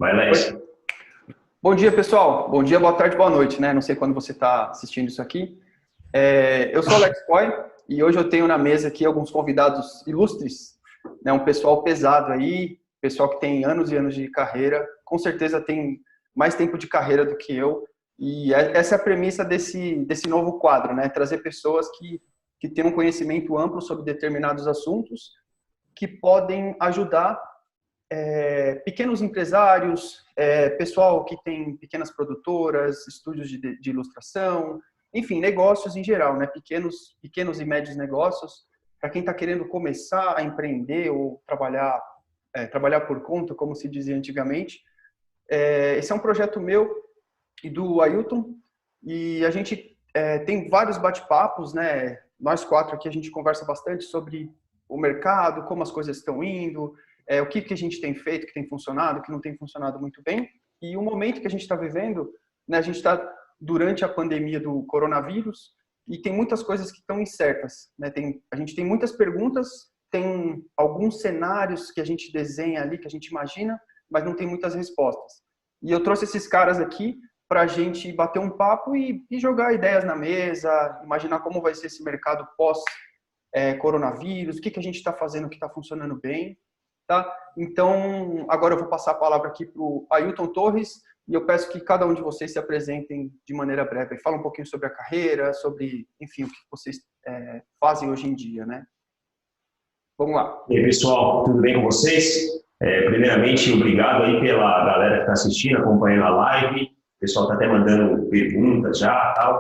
Vai, Lex. Bom dia, pessoal. Bom dia, boa tarde, boa noite, né? Não sei quando você está assistindo isso aqui. Eu sou o Alex Coy e hoje eu tenho na mesa aqui alguns convidados ilustres, né? Um pessoal pesado aí, pessoal que tem anos e anos de carreira, com certeza tem mais tempo de carreira do que eu. E essa é a premissa desse novo quadro, né? Trazer pessoas que têm um conhecimento amplo sobre determinados assuntos que podem ajudar pequenos empresários, pessoal que tem pequenas produtoras, estúdios de ilustração, enfim, negócios em geral, né? Pequenos e médios negócios, para quem está querendo começar a empreender ou trabalhar por conta, como se dizia antigamente. Esse é um projeto meu e do Ailton, e a gente tem vários bate-papos, né? Nós quatro aqui a gente conversa bastante sobre o mercado, como as coisas estão indo, o que a gente tem feito, que tem funcionado, que não tem funcionado muito bem. E o momento que a gente está vivendo, né, a gente está durante a pandemia do coronavírus e tem muitas coisas que estão incertas. Né? A gente tem muitas perguntas, tem alguns cenários que a gente desenha ali, que a gente imagina, mas não tem muitas respostas. E eu trouxe esses caras aqui para a gente bater um papo e jogar ideias na mesa, imaginar como vai ser esse mercado pós-coronavírus, o que a gente está fazendo que está funcionando bem. Tá? Então, agora eu vou passar a palavra aqui para o Ailton Torres e eu peço que cada um de vocês se apresentem de maneira breve. Fala um pouquinho sobre a carreira, sobre, enfim, o que vocês fazem hoje em dia, né? Vamos lá. E aí, pessoal, tudo bem com vocês? Primeiramente, obrigado aí pela galera que está assistindo, acompanhando a live. O pessoal está até mandando perguntas já, tal,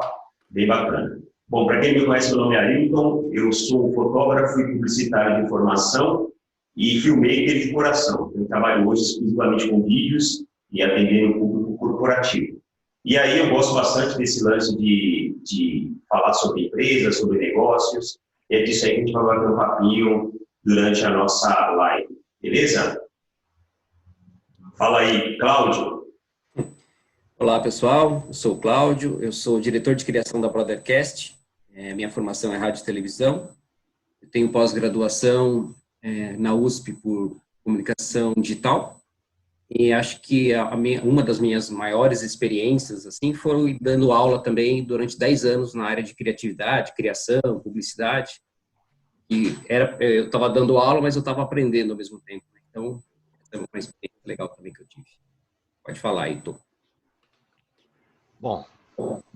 bem bacana. Bom, para quem me conhece, meu nome é Ailton, eu sou fotógrafo e publicitário de informação e filmmaker de coração. Eu trabalho hoje exclusivamente com vídeos e atendendo o público corporativo. E aí eu gosto bastante desse lance de falar sobre empresas, sobre negócios, e é disso aí que a gente vai bater um papinho durante a nossa live, beleza? Fala aí, Cláudio. Olá, pessoal. Eu sou o Cláudio, eu sou diretor de criação da Brothercast. Minha formação é rádio e televisão. Eu tenho pós-graduação na USP por comunicação digital. E acho que uma das minhas maiores experiências assim foi dando aula também durante 10 anos na área de criatividade, criação, publicidade. E eu estava dando aula, mas eu estava aprendendo ao mesmo tempo. Então, essa é uma experiência legal também que eu tive. Pode falar, Heitor. Bom,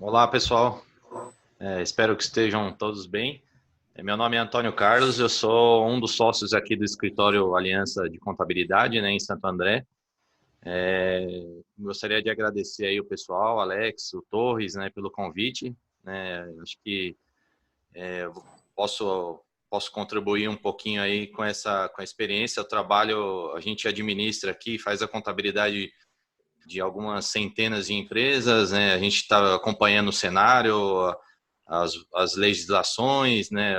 olá pessoal, espero que estejam todos bem. Meu nome é Antônio Carlos, eu sou um dos sócios aqui do escritório Aliança de Contabilidade, né, em Santo André. Gostaria de agradecer aí o pessoal, Alex, o Torres, né, pelo convite. Acho que posso contribuir um pouquinho aí com a experiência. O trabalho, a gente administra aqui, faz a contabilidade de algumas centenas de empresas, né? A gente está acompanhando o cenário, as legislações, né?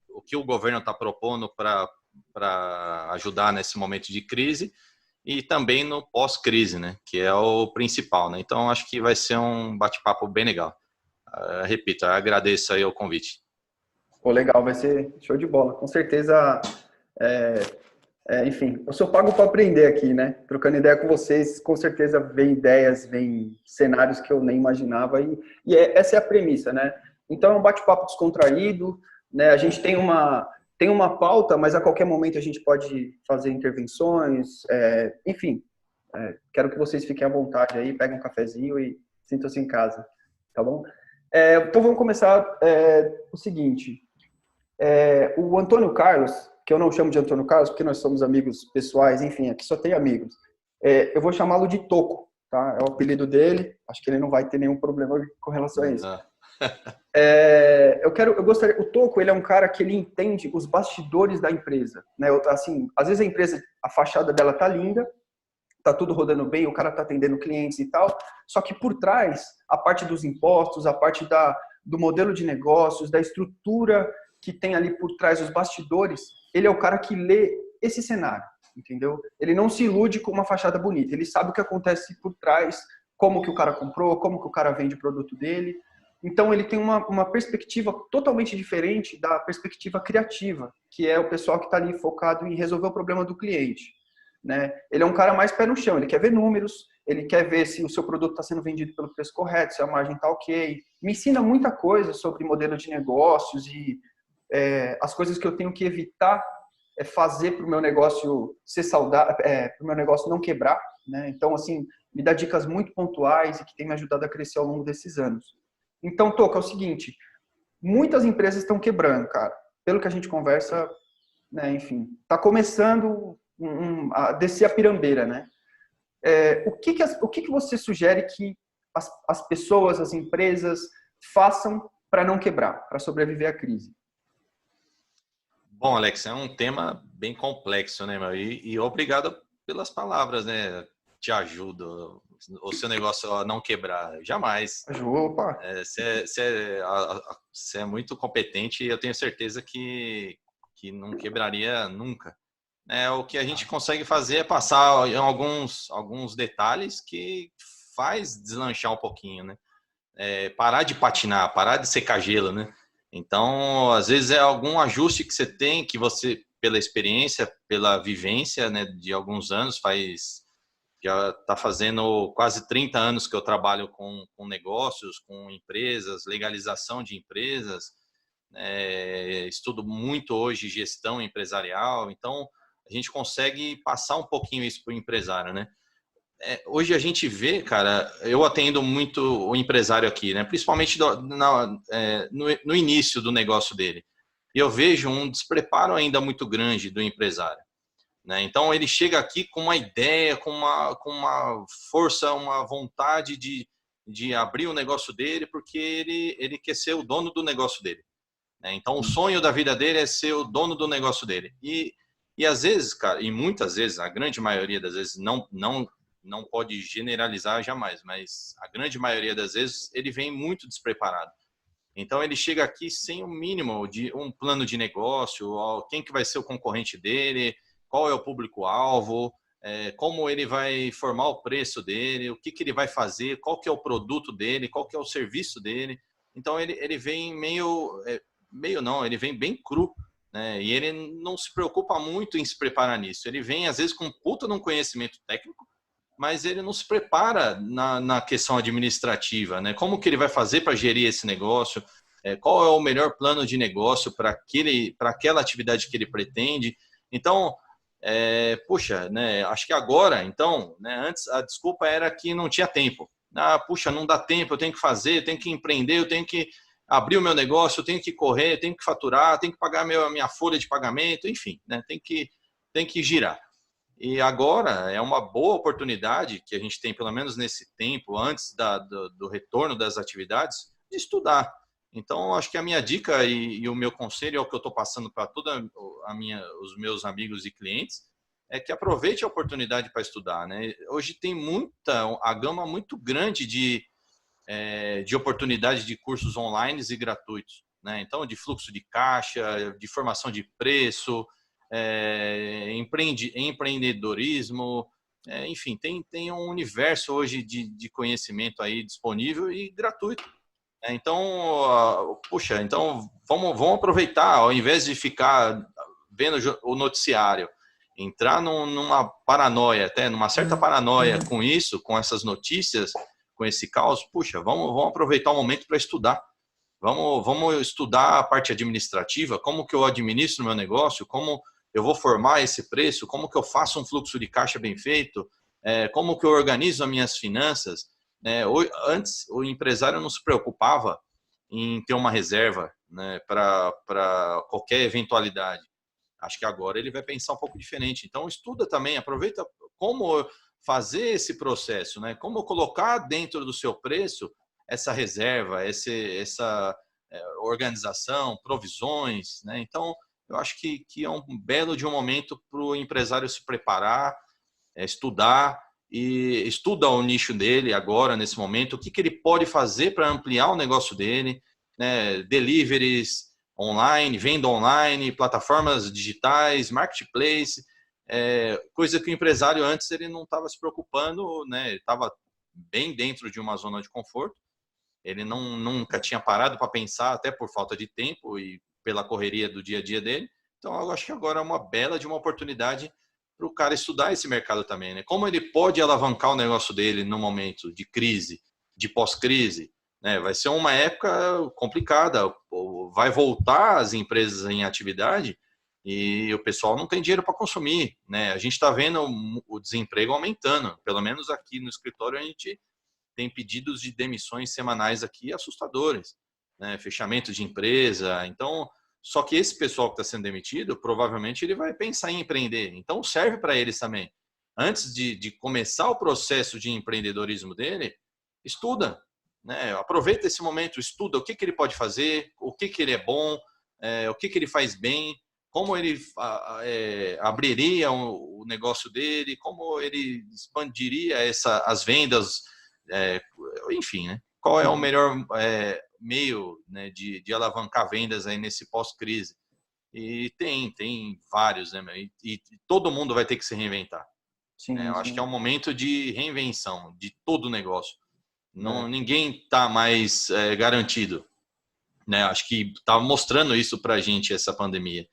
O que o governo está propondo para ajudar nesse momento de crise e também no pós-crise, né? Que é o principal, né? Então, acho que vai ser um bate-papo bem legal. Repito, agradeço aí o convite. Legal, vai ser show de bola. Com certeza, enfim, eu sou pago para aprender aqui, né? Trocando ideia com vocês, com certeza vem ideias, vem cenários que eu nem imaginava essa é a premissa, né? Então é um bate-papo descontraído, né? A gente tem uma pauta, mas a qualquer momento a gente pode fazer intervenções, enfim, quero que vocês fiquem à vontade aí, peguem um cafezinho e sintam-se em casa, tá bom? Então vamos começar o seguinte, o Antônio Carlos, que eu não chamo de Antônio Carlos, porque nós somos amigos pessoais, enfim, aqui só tem amigos. Eu vou chamá-lo de Toco, tá? É o apelido dele, acho que ele não vai ter nenhum problema com relação a isso. O Toco, ele é um cara que ele entende os bastidores da empresa, né? Assim, às vezes a empresa, a fachada dela tá linda, tá tudo rodando bem, o cara tá atendendo clientes e tal, só que por trás, a parte dos impostos, a parte do modelo de negócios, da estrutura que tem ali por trás os bastidores, ele é o cara que lê esse cenário, entendeu? Ele não se ilude com uma fachada bonita, ele sabe o que acontece por trás, como que o cara comprou, como que o cara vende o produto dele. Então ele tem uma perspectiva totalmente diferente da perspectiva criativa, que é o pessoal que está ali focado em resolver o problema do cliente. né? Ele é um cara mais pé no chão, ele quer ver números, ele quer ver se o seu produto está sendo vendido pelo preço correto, se a margem está ok. Me ensina muita coisa sobre modelo de negócios e as coisas que eu tenho que evitar fazer para o meu negócio ser saudável, para o meu negócio não quebrar, né? Então, assim, me dá dicas muito pontuais e que tem me ajudado a crescer ao longo desses anos. Então, Toca, é o seguinte, muitas empresas estão quebrando, cara. Pelo que a gente conversa, né, enfim, está começando a descer a pirambeira, né? O que você sugere que as pessoas, as empresas façam para não quebrar, para sobreviver à crise? Bom, Alex, é um tema bem complexo, né, meu? E obrigado pelas palavras, né? Te ajudo o seu negócio a não quebrar. Jamais. Opa! Você é muito competente e eu tenho certeza que não quebraria nunca. O que a gente consegue fazer é passar em alguns detalhes que faz deslanchar um pouquinho, né? Parar de patinar, parar de secar gelo, né? Então, às vezes é algum ajuste que você tem, que você, pela experiência, pela vivência, né, de alguns anos, já está fazendo quase 30 anos que eu trabalho com negócios, com empresas, legalização de empresas, estudo muito hoje gestão empresarial, então a gente consegue passar um pouquinho isso para o empresário, né? Hoje a gente vê, cara, eu atendo muito o empresário aqui, né? Principalmente no início do negócio dele. E eu vejo um despreparo ainda muito grande do empresário, né? Então ele chega aqui com uma ideia, com uma força, uma vontade de abrir o negócio dele, porque ele quer ser o dono do negócio dele, né? Então o sonho da vida dele é ser o dono do negócio dele. E às vezes, cara, e muitas vezes, a grande maioria das vezes, não pode generalizar jamais, mas a grande maioria das vezes ele vem muito despreparado. Então ele chega aqui sem o mínimo de um plano de negócio, quem que vai ser o concorrente dele, qual é o público-alvo, como ele vai formar o preço dele, o que ele vai fazer, qual que é o produto dele, qual que é o serviço dele. Então ele vem ele vem bem cru, né? E ele não se preocupa muito em se preparar nisso. Ele vem às vezes com puta de um conhecimento técnico, mas ele não se prepara na questão administrativa, né? Como que ele vai fazer para gerir esse negócio? Qual é o melhor plano de negócio para aquela atividade que ele pretende? Então, puxa, né? Acho que agora, então, né? Antes a desculpa era que não tinha tempo. Puxa, não dá tempo, eu tenho que fazer, eu tenho que empreender, eu tenho que abrir o meu negócio, eu tenho que correr, eu tenho que faturar, eu tenho que pagar a minha folha de pagamento, enfim, né? Tem que girar. E agora é uma boa oportunidade que a gente tem, pelo menos nesse tempo, antes do retorno das atividades, de estudar. Então, acho que a minha dica e o meu conselho, é o que eu estou passando para os meus amigos e clientes, é que aproveite a oportunidade para estudar, né? Hoje tem a gama muito grande de oportunidade de cursos online e gratuitos, né? Então, de fluxo de caixa, de formação de preço, empreendedorismo, enfim, tem um universo hoje de conhecimento aí disponível e gratuito. Então, puxa, então vamos aproveitar, ao invés de ficar vendo o noticiário, entrar numa paranoia, até numa certa paranoia com isso, com essas notícias, com esse caos, puxa, vamos aproveitar o momento para estudar. Vamos estudar a parte administrativa, como que eu administro o meu negócio, como eu vou formar esse preço, como que eu faço um fluxo de caixa bem feito, como que eu organizo as minhas finanças. Antes, o empresário não se preocupava em ter uma reserva, né, para qualquer eventualidade. Acho que agora ele vai pensar um pouco diferente. Então, estuda também, aproveita como fazer esse processo, né? Como colocar dentro do seu preço essa reserva, essa organização, provisões, né? Então, eu acho que é um belo de um momento para o empresário se preparar, estudar, e estuda o nicho dele agora, nesse momento, o que ele pode fazer para ampliar o negócio dele, né? Deliveries online, venda online, plataformas digitais, marketplace, coisa que o empresário antes ele não estava se preocupando, né? Ele estava bem dentro de uma zona de conforto, ele nunca tinha parado para pensar, até por falta de tempo e pela correria do dia a dia dele. Então, eu acho que agora é uma bela de uma oportunidade para o cara estudar esse mercado também, né? Como ele pode alavancar o negócio dele no momento de crise, de pós-crise, né? Vai ser uma época complicada, vai voltar as empresas em atividade e o pessoal não tem dinheiro para consumir, né? A gente está vendo o desemprego aumentando, pelo menos aqui no escritório a gente tem pedidos de demissões semanais aqui assustadores, né? Fechamento de empresa. Então, só que esse pessoal que está sendo demitido, provavelmente ele vai pensar em empreender. Então, serve para eles também. Antes de começar o processo de empreendedorismo dele, estuda, né? Aproveita esse momento, estuda o que ele pode fazer, o que ele é bom, o que ele faz bem, como ele abriria o negócio dele, como ele expandiria as vendas, enfim, né? Qual é o melhor meio, né, de alavancar vendas aí nesse pós-crise? E tem vários, né? E todo mundo vai ter que se reinventar. Sim, né? Eu acho sim. que é um momento de reinvenção de todo o negócio. Não, ninguém está mais garantido. Né? Acho que está mostrando isso para a gente, essa pandemia.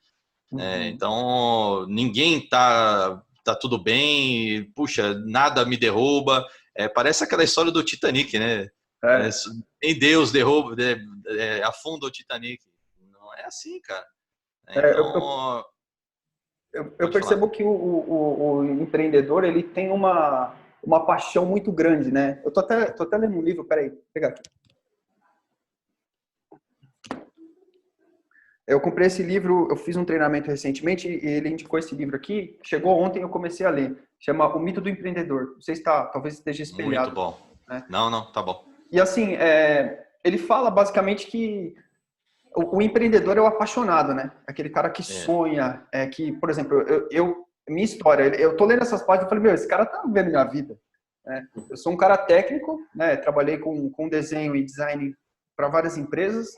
Então, ninguém tá tudo bem, puxa, nada me derruba. Parece aquela história do Titanic, né? Em Deus derruba, afunda o Titanic. Não é assim, cara. Então, eu percebo que o empreendedor, ele tem uma paixão muito grande, né? Eu tô até lendo um livro, peraí, vou pegar aqui. Eu comprei esse livro, eu fiz um treinamento recentemente e ele indicou esse livro aqui. Chegou ontem, eu comecei a ler. Chama O Mito do Empreendedor. Não sei se talvez esteja espelhado. Muito bom. Né? Não, tá bom. E assim, ele fala basicamente que o empreendedor é o apaixonado, né? Aquele cara que sonha, que, por exemplo, minha história, eu tô lendo essas páginas e falei, esse cara tá vendo minha vida. Né? Eu sou um cara técnico, né? Trabalhei com desenho e design para várias empresas.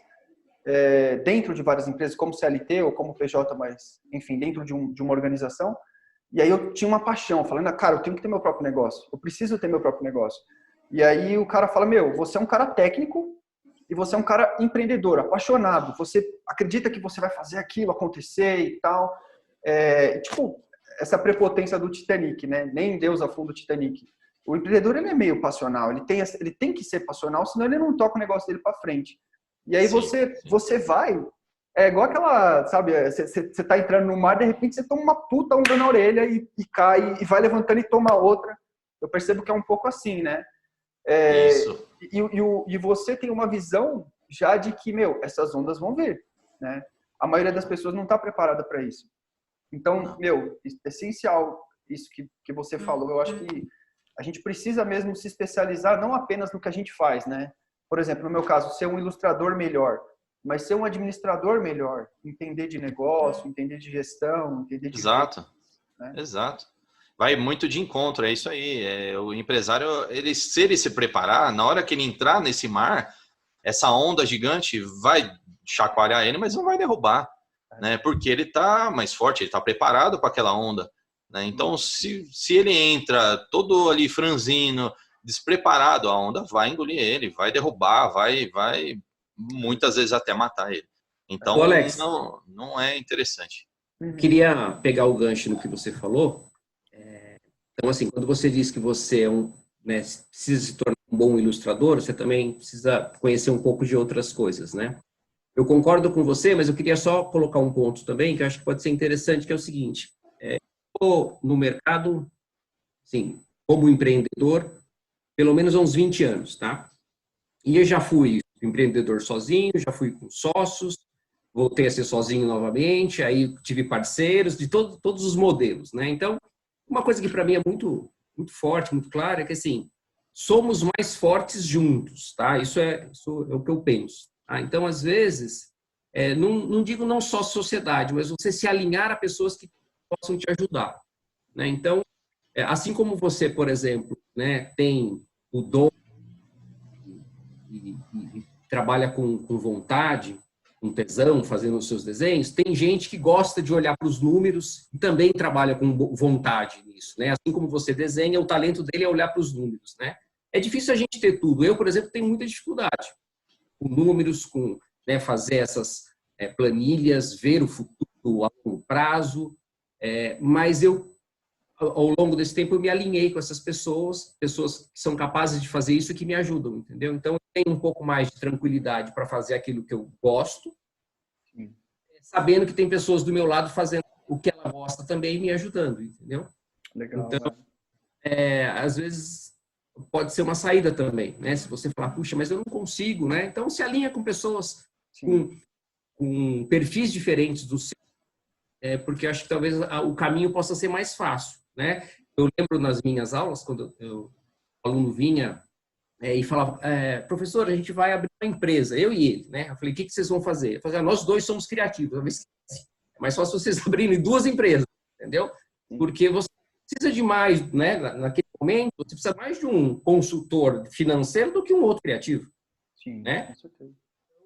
Dentro de várias empresas, como CLT ou como PJ, mas, enfim, dentro de uma organização. E aí eu tinha uma paixão, falando, cara, eu tenho que ter meu próprio negócio, eu preciso ter meu próprio negócio. E aí o cara fala, você é um cara técnico e você é um cara empreendedor, apaixonado, você acredita que você vai fazer aquilo acontecer e tal. Tipo, essa prepotência do Titanic, né? Nem Deus afunda o Titanic. O empreendedor, ele é meio passional, ele tem que ser passional, senão ele não toca o negócio dele para frente. E aí você vai, igual aquela, sabe, você tá entrando no mar, de repente você toma uma puta onda na orelha e cai, e vai levantando e toma outra. Eu percebo que é um pouco assim, né? Isso. E você tem uma visão já de que, essas ondas vão vir, né? A maioria das pessoas não tá preparada para isso. Então, essencial isso que você falou. Eu acho que a gente precisa mesmo se especializar não apenas no que a gente faz, né? Por exemplo, no meu caso, ser um ilustrador melhor, mas ser um administrador melhor, entender de negócio, entender de gestão, entender de... Exato, né? Exato. Vai muito de encontro, é isso aí. O empresário, se ele se preparar, na hora que ele entrar nesse mar, essa onda gigante vai chacoalhar ele, mas não vai derrubar, né? Porque ele está mais forte, ele está preparado para aquela onda. Né? Então, se ele entra todo ali franzino, despreparado, a onda vai engolir ele, vai derrubar, vai muitas vezes até matar ele. Então, Alex, não é interessante. Queria pegar o gancho no que você falou. Então, assim, quando você diz que você precisa se tornar um bom ilustrador, você também precisa conhecer um pouco de outras coisas, né? Eu concordo com você, mas eu queria só colocar um ponto também, que eu acho que pode ser interessante, que é o seguinte. Estou no mercado, sim, como empreendedor, pelo menos há uns 20 anos, tá? E eu já fui empreendedor sozinho, já fui com sócios, voltei a ser sozinho novamente, aí tive parceiros de todos os modelos, né? Então, uma coisa que para mim é muito, muito forte, muito clara, é que, assim, somos mais fortes juntos, tá? Isso é o que eu penso. Tá? Então, às vezes, não digo não só sociedade, mas você se alinhar a pessoas que possam te ajudar, né? Então, assim como você, por exemplo, né, tem o dom e trabalha com vontade, com tesão, fazendo os seus desenhos, tem gente que gosta de olhar para os números e também trabalha com vontade nisso, né? Assim como você desenha, o talento dele é olhar para os números, né? É difícil a gente ter tudo. Eu, por exemplo, tenho muita dificuldade com números, com fazer essas planilhas, ver o futuro a longo prazo, mas eu ao longo desse tempo, eu me alinhei com essas pessoas que são capazes de fazer isso e que me ajudam, entendeu? Então, eu tenho um pouco mais de tranquilidade para fazer aquilo que eu gosto, sabendo que tem pessoas do meu lado fazendo o que ela gosta também e me ajudando, entendeu? Legal. Então, às vezes, pode ser uma saída também, né? Se você falar, puxa, mas eu não consigo, né? Então, se alinha com pessoas com perfis diferentes do seu, porque eu acho que talvez o caminho possa ser mais fácil, né? Eu lembro nas minhas aulas, quando o aluno vinha e falava, professor, a gente vai abrir uma empresa, eu e ele, né? Eu falei, o que vocês vão fazer? Eu falei, nós dois somos criativos, mas só se vocês abrirem 2 empresas, entendeu? Porque você precisa de mais, né? Naquele momento, você precisa mais de um consultor financeiro do que um outro criativo, né? Com certeza.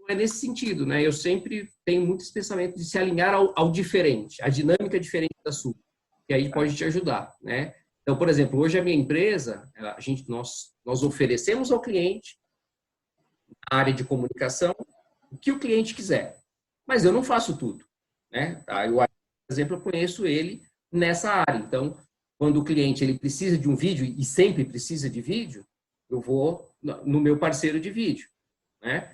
É nesse sentido, né? Eu sempre tenho muito esse pensamento de se alinhar ao diferente, a dinâmica diferente da sua, que aí pode te ajudar, né? Então, por exemplo, hoje a minha empresa, nós oferecemos ao cliente, na área de comunicação, o que o cliente quiser, mas eu não faço tudo, né? Eu, por exemplo, eu conheço ele nessa área. Então, quando o cliente ele precisa de um vídeo e sempre precisa de vídeo, eu vou no meu parceiro de vídeo, né?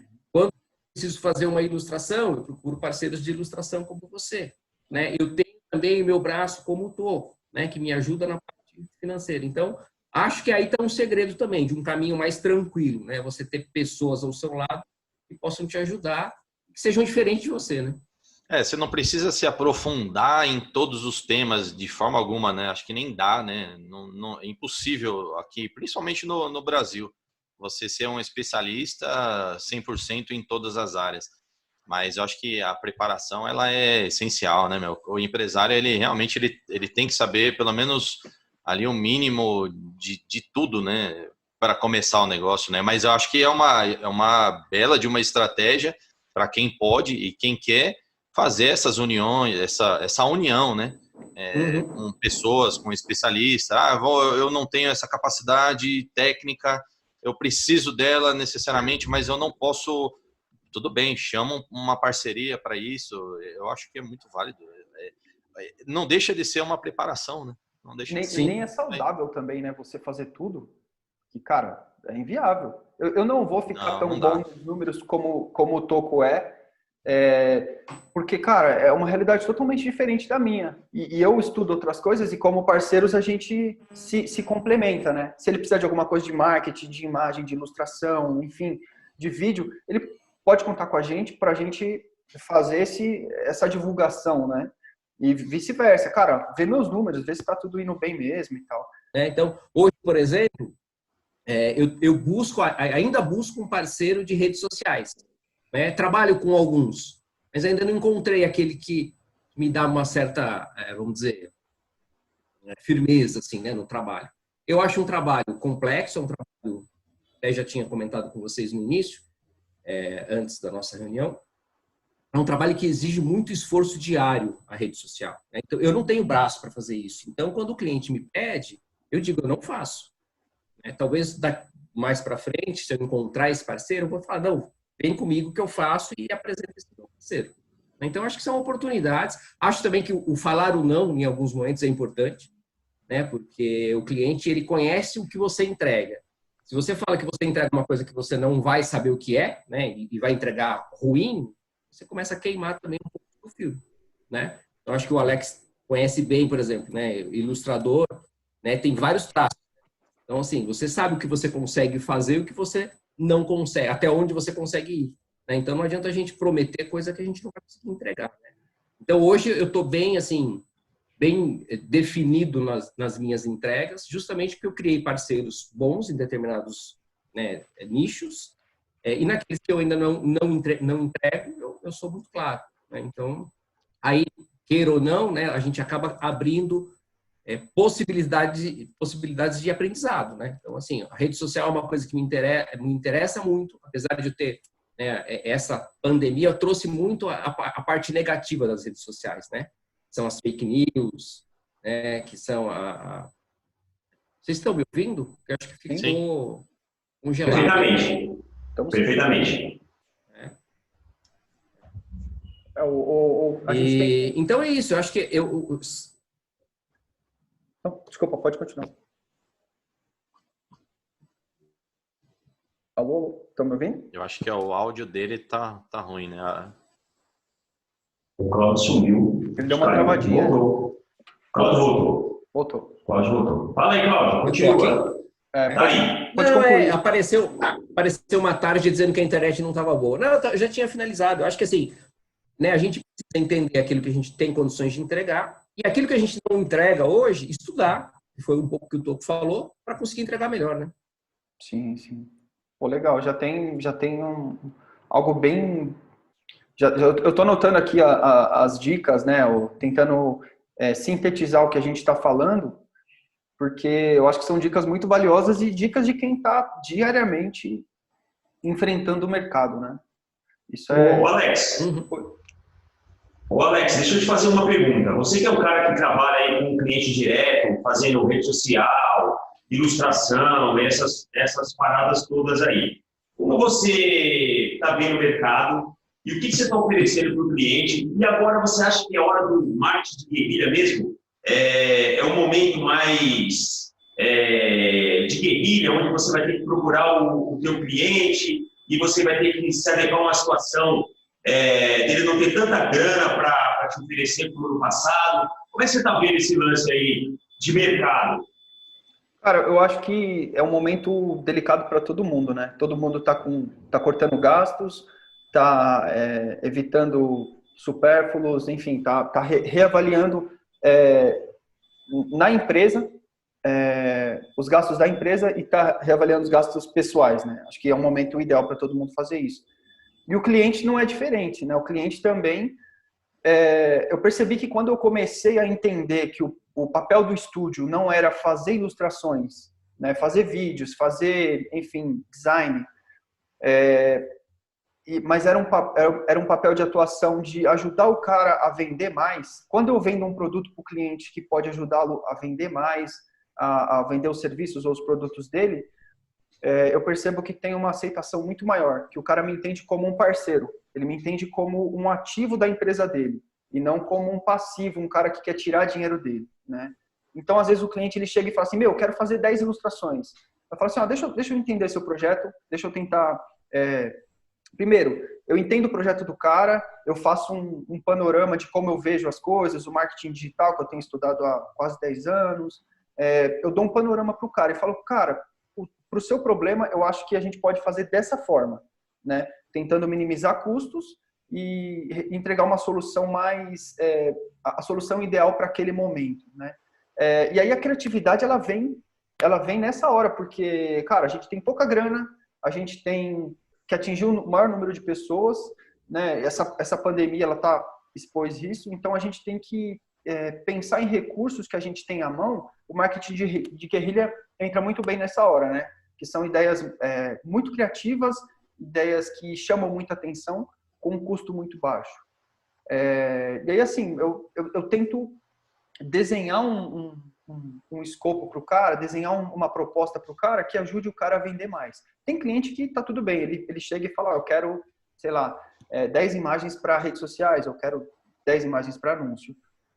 Preciso fazer uma ilustração, eu procuro parceiros de ilustração como você, né? Eu tenho também o meu braço como tô, né? Que me ajuda na parte financeira. Então, acho que aí está um segredo também, de um caminho mais tranquilo, né? Você ter pessoas ao seu lado que possam te ajudar, que sejam diferentes de você, né? Você não precisa se aprofundar em todos os temas de forma alguma, né? Acho que nem dá, né? Não, é impossível aqui, principalmente no Brasil, você ser um especialista 100% em todas as áreas. Mas eu acho que a preparação ela é essencial, né, meu? O empresário, ele realmente ele tem que saber pelo menos ali um mínimo de tudo, né, para começar o negócio, né? Mas eu acho que é uma bela de uma estratégia para quem pode e quem quer fazer essas uniões, essa união, né? Com pessoas, com especialistas. Eu não tenho essa capacidade técnica, eu preciso dela necessariamente, mas eu não posso. Tudo bem, chamam uma parceria para isso. Eu acho que é muito válido. Não deixa de ser uma preparação, né? Não deixa de ser. Nem é saudável também, né? Você fazer tudo, que, cara, é inviável. Eu não vou ficar tão bom nos números como o Toco porque, cara, é uma realidade totalmente diferente da minha. E eu estudo outras coisas e como parceiros a gente se complementa, né? Se ele precisar de alguma coisa de marketing, de imagem, de ilustração, enfim, de vídeo, ele pode contar com a gente para a gente fazer essa divulgação, né? E vice-versa. Cara, vê meus números, vê se tá tudo indo bem mesmo e tal. Então, hoje, por exemplo, eu ainda busco um parceiro de redes sociais. Trabalho com alguns, mas ainda não encontrei aquele que me dá uma certa, vamos dizer, firmeza assim, né, no trabalho. Eu acho um trabalho complexo, um trabalho, até já tinha comentado com vocês no início, antes da nossa reunião, é um trabalho que exige muito esforço diário a rede social. Então, eu não tenho braço para fazer isso. Então, quando o cliente me pede, eu digo, eu não faço. Talvez mais para frente, se eu encontrar esse parceiro, eu vou falar, não, vem comigo que eu faço e apresento esse meu parceiro. Então, acho que são oportunidades. Acho também que o falar o não, em alguns momentos, é importante, né? Porque o cliente, ele conhece o que você entrega. Se você fala que você entrega uma coisa que você não vai saber o que é, né? E vai entregar ruim, você começa a queimar também um pouco do filme, né? Eu acho que o Alex conhece bem, por exemplo, né? Ilustrador, né? Tem vários traços. Então, assim, você sabe o que você consegue fazer e o que você não consegue, até onde você consegue ir. Né? Então, não adianta a gente prometer coisa que a gente não vai conseguir entregar. Né? Então, hoje eu estou bem, assim, bem definido nas minhas entregas, justamente porque eu criei parceiros bons em determinados, né, nichos, e naqueles que eu ainda não entrego, eu sou muito claro. Né? Então, aí, queira ou não, né, a gente acaba abrindo possibilidades de aprendizado, né? Então, assim, a rede social é uma coisa que me interessa muito, apesar de eu ter, né, essa pandemia, trouxe muito a parte negativa das redes sociais, né? São as fake news, né? Que são Vocês estão me ouvindo? Eu acho que ficou congelado. Perfeitamente. Perfeitamente. A gente tem... Então é isso, eu acho que Não, desculpa, pode continuar. Alô, estão me ouvindo? Eu acho que o áudio dele tá ruim, né? O Cláudio sumiu. Ele deu uma travadinha. Voltou. Cláudio voltou. Voltou. Cláudio voltou. Fala aí, Cláudio. Continua. Tá aí. Pode concluir. Apareceu uma tarde dizendo que a internet não estava boa. Não, eu já tinha finalizado. Eu acho que assim, né, a gente precisa entender aquilo que a gente tem condições de entregar e aquilo que a gente não entrega hoje, estudar, que foi um pouco que o Toco falou, para conseguir entregar melhor, né? Sim, sim. Pô, legal. Já tem algo bem... eu estou anotando aqui as dicas, né? Tentando sintetizar o que a gente está falando, porque eu acho que são dicas muito valiosas e dicas de quem está diariamente enfrentando o mercado, né? Isso é... Ô, Alex, deixa eu te fazer uma pergunta. Você que é um cara que trabalha aí com um cliente direto, fazendo rede social, ilustração, essas paradas todas aí. Como você está vendo o mercado e o que você está oferecendo para o cliente? E agora você acha que é hora do marketing de guerrilha mesmo? É um momento mais de guerrilha, onde você vai ter que procurar o teu cliente e você vai ter que se adequar a uma situação dele não ter tanta grana para te oferecer como no passado. Como é que você está vendo esse lance aí de mercado? Cara, eu acho que é um momento delicado para todo mundo, né? Todo mundo tá cortando gastos, tá evitando supérfluos, enfim, tá reavaliando na empresa os gastos da empresa e tá reavaliando os gastos pessoais, né? Acho que é um momento ideal para todo mundo fazer isso. E o cliente não é diferente, né? O cliente também... eu percebi que quando eu comecei a entender que o papel do estúdio não era fazer ilustrações, né? Fazer vídeos, fazer, enfim, design, mas era um papel de atuação de ajudar o cara a vender mais. Quando eu vendo um produto para o cliente que pode ajudá-lo a vender mais, a vender os serviços ou os produtos dele, eu percebo que tem uma aceitação muito maior, que o cara me entende como um parceiro, ele me entende como um ativo da empresa dele, e não como um passivo, um cara que quer tirar dinheiro dele, né? Então, às vezes, o cliente ele chega e fala assim, eu quero fazer 10 ilustrações. Eu falo assim, deixa eu entender seu projeto, deixa eu tentar... Primeiro, eu entendo o projeto do cara, eu faço um panorama de como eu vejo as coisas, o marketing digital que eu tenho estudado há quase 10 anos, eu dou um panorama para o cara e falo, cara, para o seu problema, eu acho que a gente pode fazer dessa forma, né? Tentando minimizar custos e entregar uma solução mais... a solução ideal para aquele momento, né? E aí a criatividade, ela vem nessa hora, porque, cara, a gente tem pouca grana, a gente tem que atingir o maior número de pessoas, né? Essa pandemia, ela expôs isso, então a gente tem que pensar em recursos que a gente tem à mão. O marketing de guerrilha entra muito bem nessa hora, né? Que são ideias muito criativas, ideias que chamam muita atenção, com um custo muito baixo. E aí, assim, eu tento desenhar um escopo para o cara, desenhar uma proposta para o cara que ajude o cara a vender mais. Tem cliente que tá tudo bem, ele chega e fala, eu quero, sei lá, 10 imagens para redes sociais, eu quero 10 imagens para anúncio.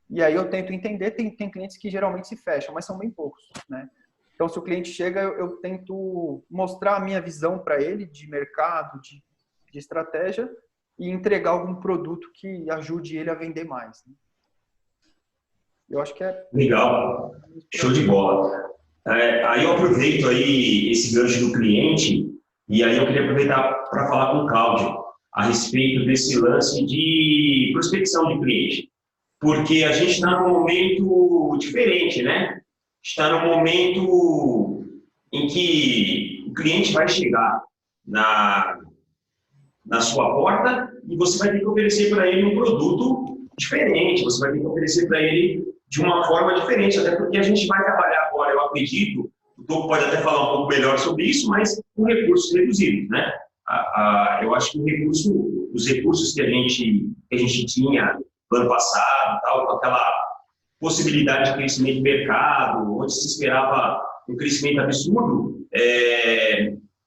E aí eu tento entender, tem clientes que geralmente se fecham, mas são bem poucos, né? Então, se o cliente chega, eu tento mostrar a minha visão para ele de mercado, de estratégia, e entregar algum produto que ajude ele a vender mais, né? Eu acho que Legal, show de bola. Aí eu aproveito aí esse gancho do cliente e aí eu queria aproveitar para falar com o Cláudio a respeito desse lance de prospecção de cliente, porque a gente está num momento diferente, né? Está num momento em que o cliente vai chegar na sua porta e você vai ter que oferecer para ele um produto diferente, você vai ter que oferecer para ele de uma forma diferente, até porque a gente vai trabalhar agora, eu acredito, o Toco pode até falar um pouco melhor sobre isso, mas com recursos reduzidos, né? Eu acho que os recursos que a gente tinha no ano passado, tal, com aquela possibilidade de crescimento de mercado, onde se esperava um crescimento absurdo,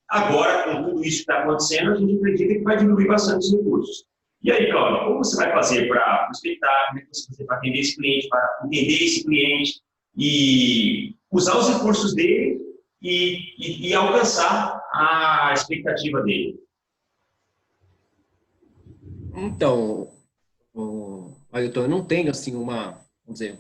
agora, com tudo isso que está acontecendo, a gente acredita que vai diminuir bastante os recursos. E aí, Cláudio, como você vai fazer para prospectar, como é que você vai fazer para atender esse cliente, para entender esse cliente e usar os recursos dele e alcançar a expectativa dele? Então, Ailton, eu não tenho assim vamos dizer,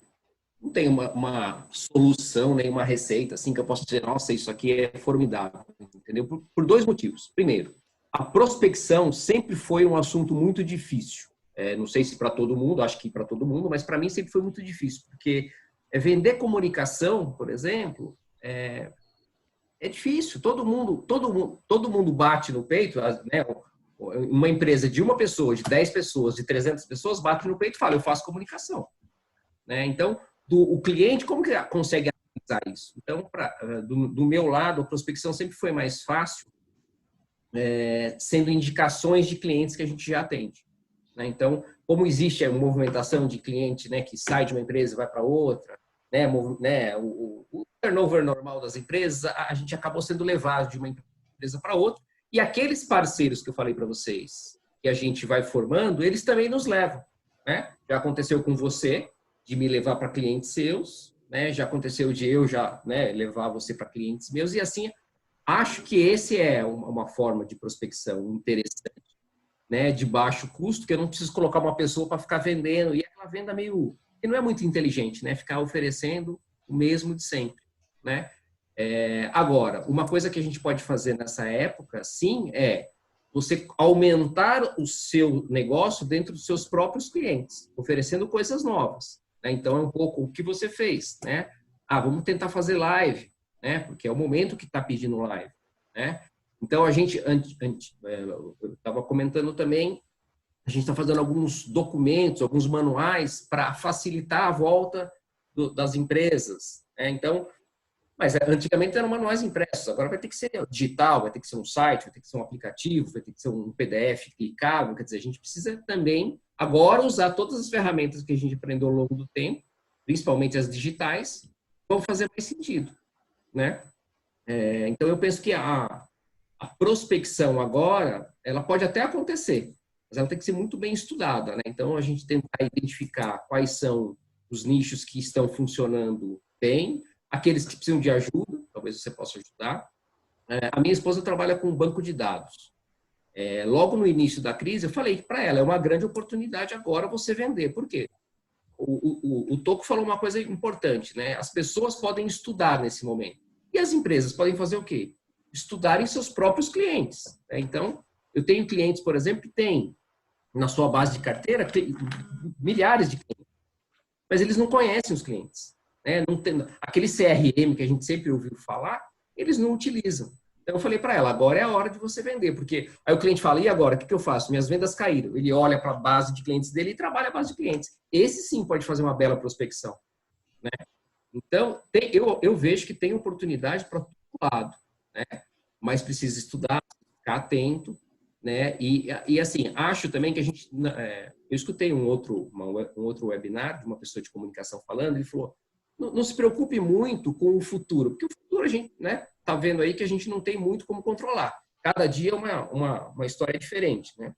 não tenho uma solução, nem uma receita assim que eu posso dizer, nossa, isso aqui é formidável, entendeu? Por dois motivos. Primeiro, a prospecção sempre foi um assunto muito difícil. Não sei se para todo mundo, acho que para todo mundo, mas para mim sempre foi muito difícil, porque vender comunicação, por exemplo, é difícil. Todo mundo bate no peito, né? Uma empresa de uma pessoa, de 10 pessoas, de 300 pessoas, bate no peito e fala, eu faço comunicação. Né? Então, o cliente, como que consegue analisar isso? Então, do meu lado, a prospecção sempre foi mais fácil, sendo indicações de clientes que a gente já atende. Né? Então, como existe uma movimentação de cliente, né, que sai de uma empresa e vai para outra, né, o turnover normal das empresas, a gente acabou sendo levado de uma empresa para outra. E aqueles parceiros que eu falei para vocês, que a gente vai formando, eles também nos levam. Né? Já aconteceu com você, de me levar para clientes seus, né? Já aconteceu de eu levar você para clientes meus, e assim, acho que esse é uma forma de prospecção interessante, né? De baixo custo, que eu não preciso colocar uma pessoa para ficar vendendo, e aquela venda meio, que não é muito inteligente, né? Ficar oferecendo o mesmo de sempre, né? Agora, uma coisa que a gente pode fazer nessa época, sim, é você aumentar o seu negócio dentro dos seus próprios clientes, oferecendo coisas novas. Né? Então, é um pouco o que você fez. Né? Vamos tentar fazer live, né? Porque é o momento que está pedindo live. Né? Então, a gente, eu estava comentando também, a gente está fazendo alguns documentos, alguns manuais para facilitar a volta das empresas. Né? Então, mas antigamente eram manuais impressos, agora vai ter que ser digital, vai ter que ser um site, vai ter que ser um aplicativo, vai ter que ser um PDF clicável. Quer dizer, a gente precisa também agora usar todas as ferramentas que a gente aprendeu ao longo do tempo, principalmente as digitais, vão fazer mais sentido. Né? Então, eu penso que a prospecção agora, ela pode até acontecer, mas ela tem que ser muito bem estudada. Né? Então, a gente tentar identificar quais são os nichos que estão funcionando bem, aqueles que precisam de ajuda, talvez você possa ajudar. A minha esposa trabalha com um banco de dados. Logo no início da crise, eu falei para ela, é uma grande oportunidade agora você vender. Por quê? O Toco falou uma coisa importante, né? As pessoas podem estudar nesse momento. E as empresas podem fazer o quê? Estudarem seus próprios clientes. Né? Então, eu tenho clientes, por exemplo, que têm na sua base de carteira milhares de clientes, mas eles não conhecem os clientes. Não tem, aquele CRM que a gente sempre ouviu falar, eles não utilizam. Então eu falei para ela, agora é a hora de você vender, porque aí o cliente fala, e agora, o que eu faço? Minhas vendas caíram. Ele olha para a base de clientes dele e trabalha a base de clientes. Esse sim pode fazer uma bela prospecção. Né? Então, eu vejo que tem oportunidade para todo lado, né? Mas precisa estudar, ficar atento, né? E assim, acho também que a gente... eu escutei um outro webinar de uma pessoa de comunicação falando, ele falou, não se preocupe muito com o futuro, porque o futuro a gente tá vendo aí que a gente não tem muito como controlar. Cada dia é uma história diferente. Né?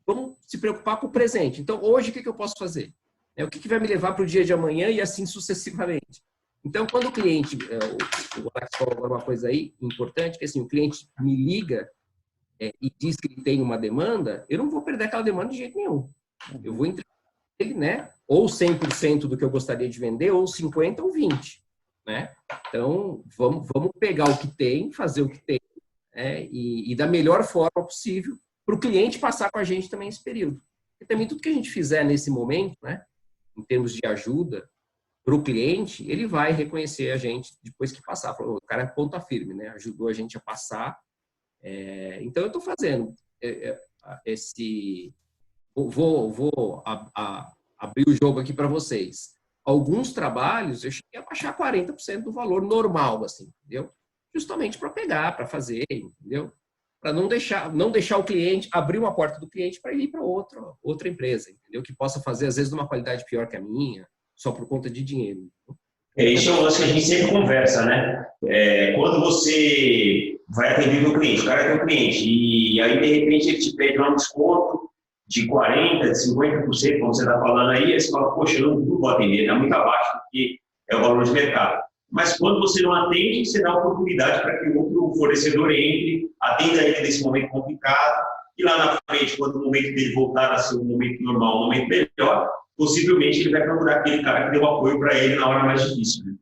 Vamos se preocupar com o presente. Então, hoje, o que eu posso fazer? O que vai me levar para o dia de amanhã e assim sucessivamente. Então, quando o cliente... O Alex falou agora uma coisa aí importante, que assim, o cliente me liga e diz que ele tem uma demanda, eu não vou perder aquela demanda de jeito nenhum. Eu vou entregar ele, né? Ou 100% do que eu gostaria de vender, ou 50% ou 20%. Né? Então, vamos pegar o que tem, fazer o que tem, né? E da melhor forma possível para o cliente passar com a gente também esse período. E também tudo que a gente fizer nesse momento, né, em termos de ajuda para o cliente, ele vai reconhecer a gente depois que passar. O cara é ponta firme, né? Ajudou a gente a passar. Então, eu estou fazendo esse... Vou abrir o jogo aqui para vocês. Alguns trabalhos eu cheguei a baixar 40% do valor normal, assim, entendeu? Justamente para pegar, para fazer, entendeu? Para não deixar o cliente, abrir uma porta do cliente para ele ir para outra empresa, entendeu? Que possa fazer, às vezes, de uma qualidade pior que a minha, só por conta de dinheiro. Isso é um lance que a gente sempre conversa, né? Quando você vai atender o cliente, o cara tem um cliente, e aí, de repente, ele te pede um desconto de 40%, de 50%, como você está falando aí você fala, poxa, eu não vou atender, é muito abaixo do que é o valor de mercado. Mas quando você não atende, você dá oportunidade para que o outro fornecedor entre, atenda ele nesse momento complicado, e lá na frente, quando o momento dele voltar a ser um momento normal, um momento melhor, possivelmente ele vai procurar aquele cara que deu apoio para ele na hora mais difícil. Né?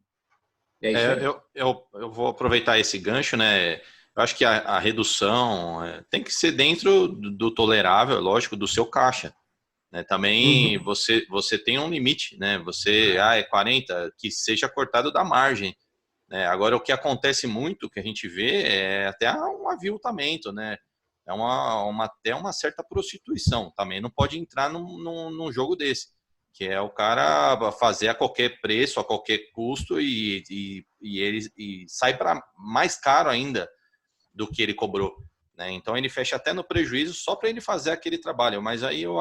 Eu vou aproveitar esse gancho, né? Eu acho que a redução tem que ser dentro do tolerável, lógico, do seu caixa. Né? Também você tem um limite, né? Você, é 40, que seja cortado da margem. Né? Agora, o que acontece muito, que a gente vê, é até um aviltamento, né? É até uma certa prostituição. Também não pode entrar num jogo desse, que é o cara fazer a qualquer preço, a qualquer custo e sai para mais caro ainda do que ele cobrou. Né? Então ele fecha até no prejuízo só para ele fazer aquele trabalho, mas aí eu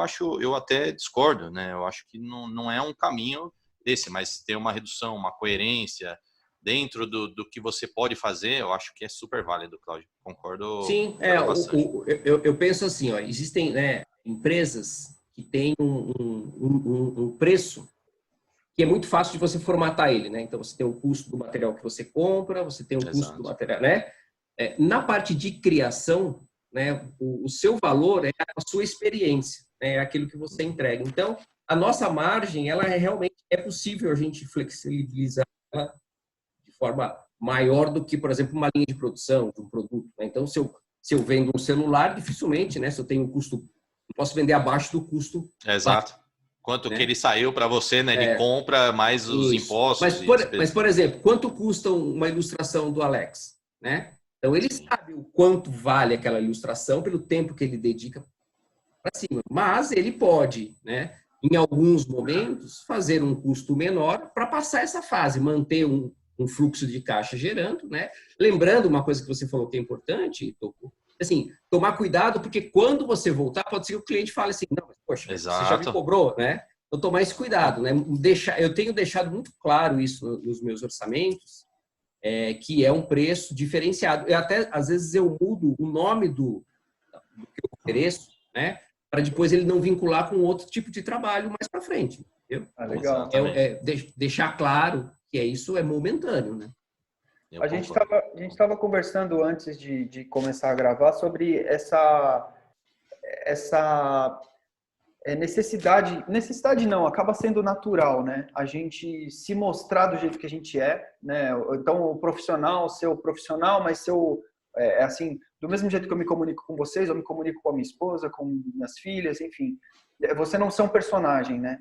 até discordo, né? Eu acho que não é um caminho desse, mas ter uma redução, uma coerência dentro do que você pode fazer, eu acho que é super válido, Cláudio. Concordo. Sim, eu penso assim, ó, existem, né, empresas que têm um preço que é muito fácil de você formatar ele, né? Então você tem o custo do material que você compra, você tem o custo do material, né? Na parte de criação, né, o seu valor é a sua experiência, né, é aquilo que você entrega. Então, a nossa margem, ela realmente é possível a gente flexibilizar ela de forma maior do que, por exemplo, uma linha de produção de um produto. Né? Então, se eu vendo um celular, dificilmente, né, se eu tenho um custo, não posso vender abaixo do custo. Exato. Quanto que ele saiu para você, né? Ele compra mais os impostos. Mas, por exemplo, quanto custa uma ilustração do Alex, né? Então, ele sabe o quanto vale aquela ilustração pelo tempo que ele dedica para cima. Mas ele pode, né, em alguns momentos, fazer um custo menor para passar essa fase, manter um fluxo de caixa gerando, né? Lembrando uma coisa que você falou que é importante, Toco, assim, tomar cuidado, porque quando você voltar, pode ser que o cliente fale assim, não, mas, poxa, você já me cobrou, né? Então, tomar esse cuidado, né? Eu tenho deixado muito claro isso nos meus orçamentos, que é um preço diferenciado. Às vezes eu mudo o nome do que eu ofereço, né, para depois ele não vincular com outro tipo de trabalho mais para frente. Entendeu? Legal. Deixar claro que isso é momentâneo, né? A gente estava conversando antes de começar a gravar sobre essa necessidade não, acaba sendo natural, né? A gente se mostrar do jeito que a gente é, né? Então, o profissional, ser o profissional, mas ser assim, do mesmo jeito que eu me comunico com vocês, eu me comunico com a minha esposa, com minhas filhas, enfim. Você não ser um personagem, né?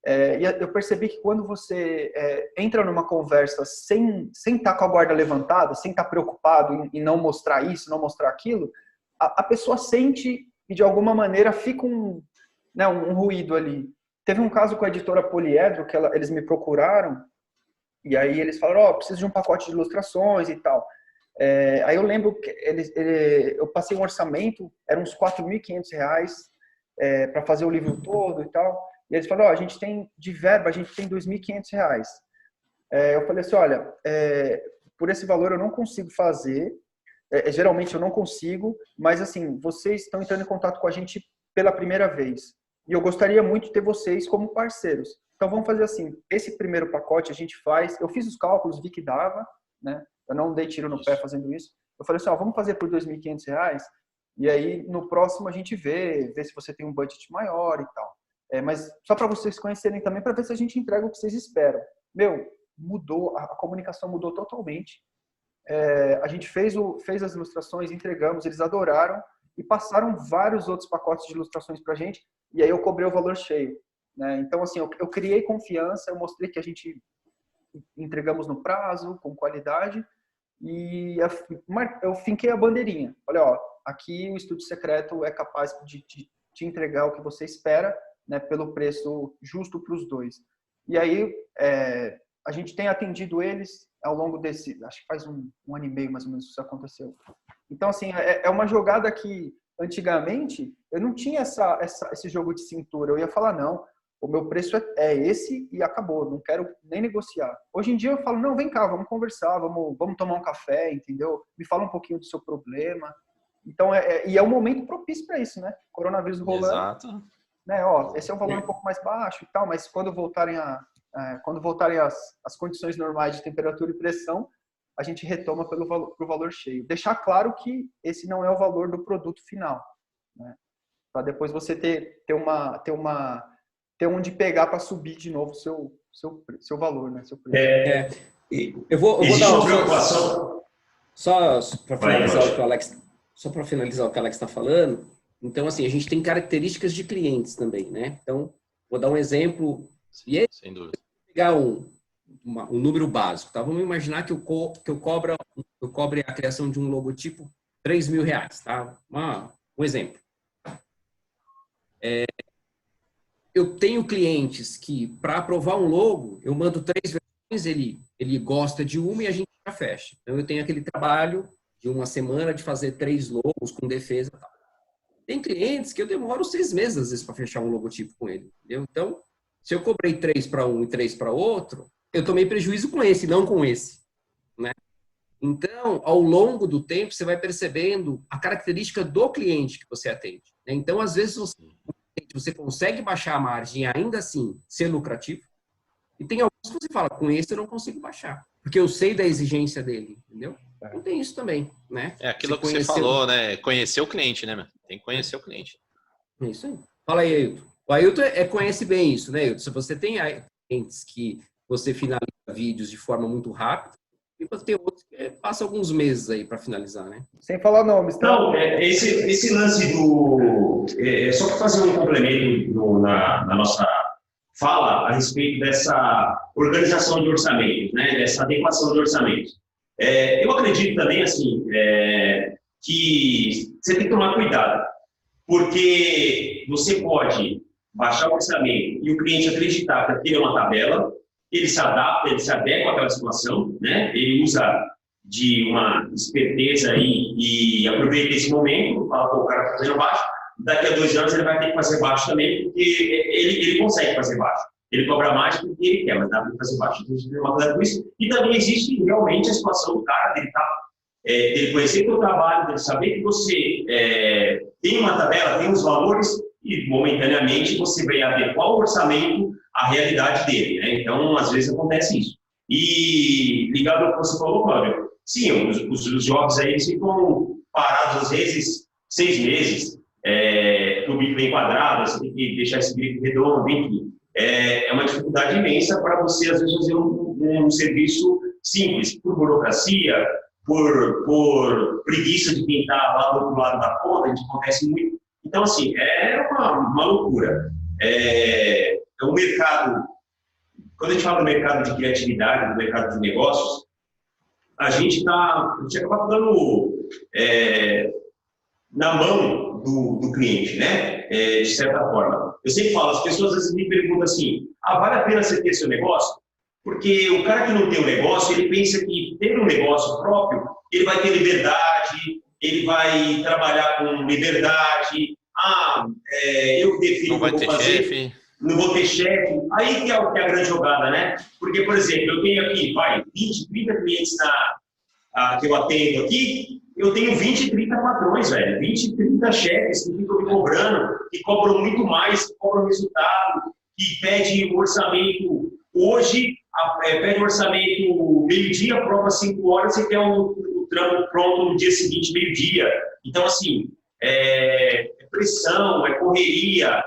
E eu percebi que quando você entra numa conversa sem estar com a guarda levantada, sem estar preocupado em não mostrar isso, não mostrar aquilo, a pessoa sente e de alguma maneira fica um ruído ali. Teve um caso com a editora Poliedro, que eles me procuraram, e aí eles falaram, preciso de um pacote de ilustrações e tal. Aí eu lembro que eu passei um orçamento, eram uns R$4.500 para fazer o livro todo e tal, e eles falaram, a gente tem de verba, a gente tem R$2.500. Eu falei assim, olha, por esse valor eu não consigo fazer, geralmente eu não consigo, mas assim, vocês estão entrando em contato com a gente pela primeira vez. E eu gostaria muito de ter vocês como parceiros. Então vamos fazer assim, esse primeiro pacote a gente faz, eu fiz os cálculos, vi que dava, né? Eu não dei tiro no pé fazendo isso. Eu falei assim, vamos fazer por R$2.500, e aí no próximo a gente vê se você tem um budget maior e tal. Mas só para vocês conhecerem também, para ver se a gente entrega o que vocês esperam. Mudou, a comunicação mudou totalmente. A gente fez as ilustrações, entregamos, eles adoraram, e passaram vários outros pacotes de ilustrações para a gente, e aí eu cobrei o valor cheio. Né? Então, assim, eu criei confiança, eu mostrei que a gente entregamos no prazo, com qualidade, e eu finquei a bandeirinha. Olha, aqui o Estúdio Secreto é capaz de te entregar o que você espera, né, pelo preço justo para os dois. E aí, a gente tem atendido eles ao longo acho que faz um ano e meio mais ou menos isso aconteceu. Então, assim, é uma jogada que antigamente eu não tinha esse jogo de cintura. Eu ia falar, não, o meu preço é esse e acabou, não quero nem negociar. Hoje em dia eu falo, não, vem cá, vamos conversar, vamos tomar um café, entendeu? Me fala um pouquinho do seu problema. Então, e é um momento propício para isso, né? Coronavírus rolando. Exato. Né? Esse é um valor um pouco mais baixo e tal, mas quando voltarem a quando voltarem as condições normais de temperatura e pressão, a gente retoma pro valor cheio. Deixar claro que esse não é o valor do produto final, né? Para depois você ter onde pegar para subir de novo seu valor, né? Seu preço. Eu vou Existe dar uma preocupação. Só para finalizar o que o Alex está falando. Então, assim, a gente tem características de clientes também, né? Então, vou dar um exemplo. E aí, sem dúvida. Pegar um número básico, tá? Vamos imaginar que eu cobre a criação de um logotipo R$3.000, tá? Um exemplo. Eu tenho clientes que, para aprovar um logo, eu mando 3 versões, ele gosta de uma e a gente já fecha. Então, eu tenho aquele trabalho de uma semana de fazer 3 logos com defesa e tal. Tem clientes que eu demoro 6 meses, às vezes, para fechar um logotipo com ele, entendeu? Então, se eu cobrei 3 para um e 3 para outro, eu tomei prejuízo com esse, não com esse, né? Então, ao longo do tempo, você vai percebendo a característica do cliente que você atende, né? Então, às vezes, você consegue baixar a margem e ainda assim ser lucrativo. E tem alguns que você fala, com esse eu não consigo baixar, porque eu sei da exigência dele, entendeu? Então, tem isso também, né? É aquilo que você falou, né? Conhecer o cliente, né, meu? Tem que conhecer o cliente. É isso aí. Fala aí, Ailton. O Ailton conhece bem isso, né, Ailton? Se você tem clientes que você finaliza vídeos de forma muito rápida, e você tem outros que passa alguns meses aí para finalizar, né? Sem falar nomes, tá? Não, esse lance do... só para fazer um complemento na nossa fala a respeito dessa organização de orçamentos, né? Dessa adequação de orçamentos. Eu acredito também, assim, que você tem que tomar cuidado, porque você pode baixar o orçamento e o cliente acreditar que aquilo é uma tabela, ele se adapta, ele se adequa àquela situação, né? Ele usa de uma esperteza aí e aproveita esse momento, fala, pô, o cara está fazendo baixo, daqui a 2 anos ele vai ter que fazer baixo também, porque ele consegue fazer baixo. Ele cobra mais porque ele quer, mas dá para fazer baixo. Então, a gente tem uma coisa com isso. E também existe realmente a situação do cara, dele conhecer o teu trabalho, dele saber que você tem uma tabela, tem os valores, e momentaneamente você vai adequar o orçamento à realidade dele, né? Então, às vezes acontece isso. E ligado ao que você falou, Cláudio, sim, os jogos aí ficam parados às vezes 6 meses, o bico bem quadrado, você tem que deixar esse bico redondo, enfim. É uma dificuldade imensa para você, às vezes, fazer um serviço simples, por burocracia, por preguiça de quem está lá do outro lado da ponta, a gente acontece muito. Então, assim, é uma loucura. O mercado, quando a gente fala do mercado de criatividade, do mercado de negócios, a gente acaba ficando na mão do cliente, né? De certa forma. Eu sempre falo, as pessoas às vezes me perguntam assim, vale a pena você ter seu negócio? Porque o cara que não tem um negócio, ele pensa que ter um negócio próprio, ele vai ter liberdade, ele vai trabalhar com liberdade, eu defino o que eu vou fazer, chefe. Não vou ter chefe. Aí que é a grande jogada, né? Porque, por exemplo, eu tenho aqui, 20, 30 clientes que eu atendo aqui, eu tenho 20, 30 patrões, velho. 20, 30 chefes que ficam me cobrando, que cobram muito mais, que cobram resultado, que pedem o orçamento hoje, pede o orçamento meio-dia, prova 5 horas e quer o trampo pronto no dia seguinte, meio-dia. Então, assim, pressão, correria,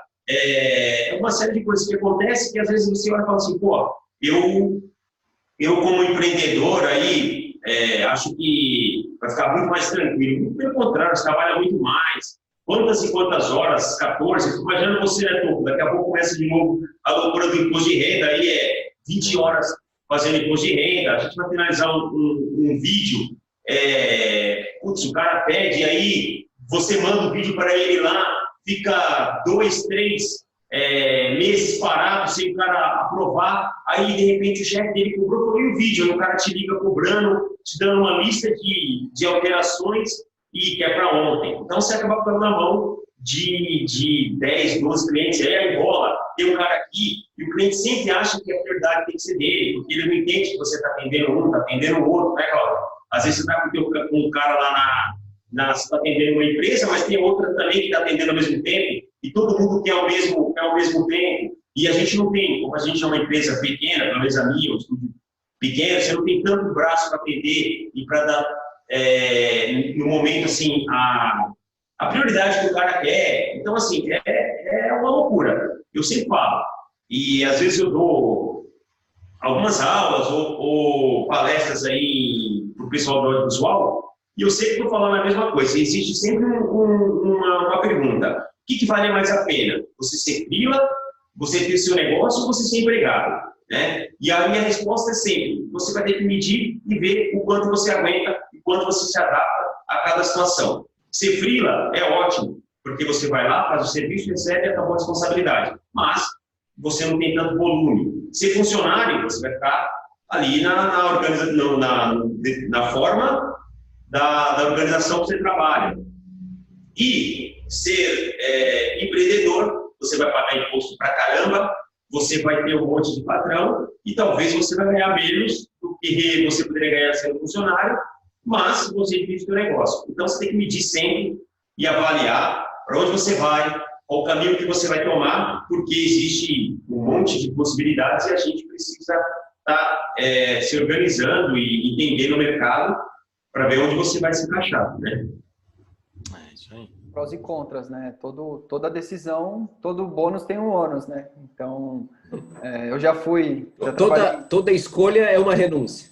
uma série de coisas que acontecem que às vezes você vai falar assim, pô, eu como empreendedor aí, acho que vai ficar muito mais tranquilo. Muito pelo contrário, você trabalha muito mais. Quantas e quantas horas? 14. Imagina você, né, Toco? Daqui a pouco começa de novo a loucura do imposto de renda, aí 20 horas fazendo imposto de renda. A gente vai finalizar um vídeo. O cara pede, aí você manda o vídeo para ele lá, fica 2, 3 meses parado sem o cara aprovar, aí de repente o chefe dele cobrou por o vídeo, aí o cara te liga cobrando, te dando uma lista de alterações e quer para ontem. Então você acaba ficando na mão de 10, 12 clientes, aí bola, tem um cara aqui, e o cliente sempre acha que a prioridade tem que ser dele, porque ele não entende que você está atendendo um, está atendendo o outro, né, Cláudio? Às vezes você está com um cara lá você está atendendo uma empresa, mas tem outra também que está atendendo ao mesmo tempo, e todo mundo quer ao mesmo tempo. E a gente não tem, como a gente é uma empresa pequena, pelo menos a minha, um estúdio pequeno, você não tem tanto braço para atender e para dar, no momento, assim, a prioridade que o cara quer. Então, assim, é uma loucura. Eu sempre falo. E, às vezes, eu dou algumas aulas ou palestras aí para o pessoal do audiovisual, e eu sempre estou falando a mesma coisa. Existe sempre uma pergunta. O que vale mais a pena? Você ser freela, você ter seu negócio ou você ser empregado? Né? E a minha resposta é sempre, você vai ter que medir e ver o quanto você aguenta e quanto você se adapta a cada situação. Ser freela é ótimo, porque você vai lá, faz o serviço, recebe e acabou a responsabilidade. Mas você não tem tanto volume. Ser funcionário, você vai ficar ali na forma da organização que você trabalha. E ser empreendedor, você vai pagar imposto pra caramba, você vai ter um monte de patrão e talvez você vai ganhar menos do que você poderia ganhar sendo funcionário, mas você divide o seu negócio. Então, você tem que medir sempre e avaliar para onde você vai, qual o caminho que você vai tomar, porque existe um monte de possibilidades e a gente precisa estar se organizando e entender no mercado para ver onde você vai se encaixar, né? É isso aí. Prós e contras, né? Toda decisão, todo bônus tem um ônus, né? Então, eu já fui... Toda escolha é uma renúncia.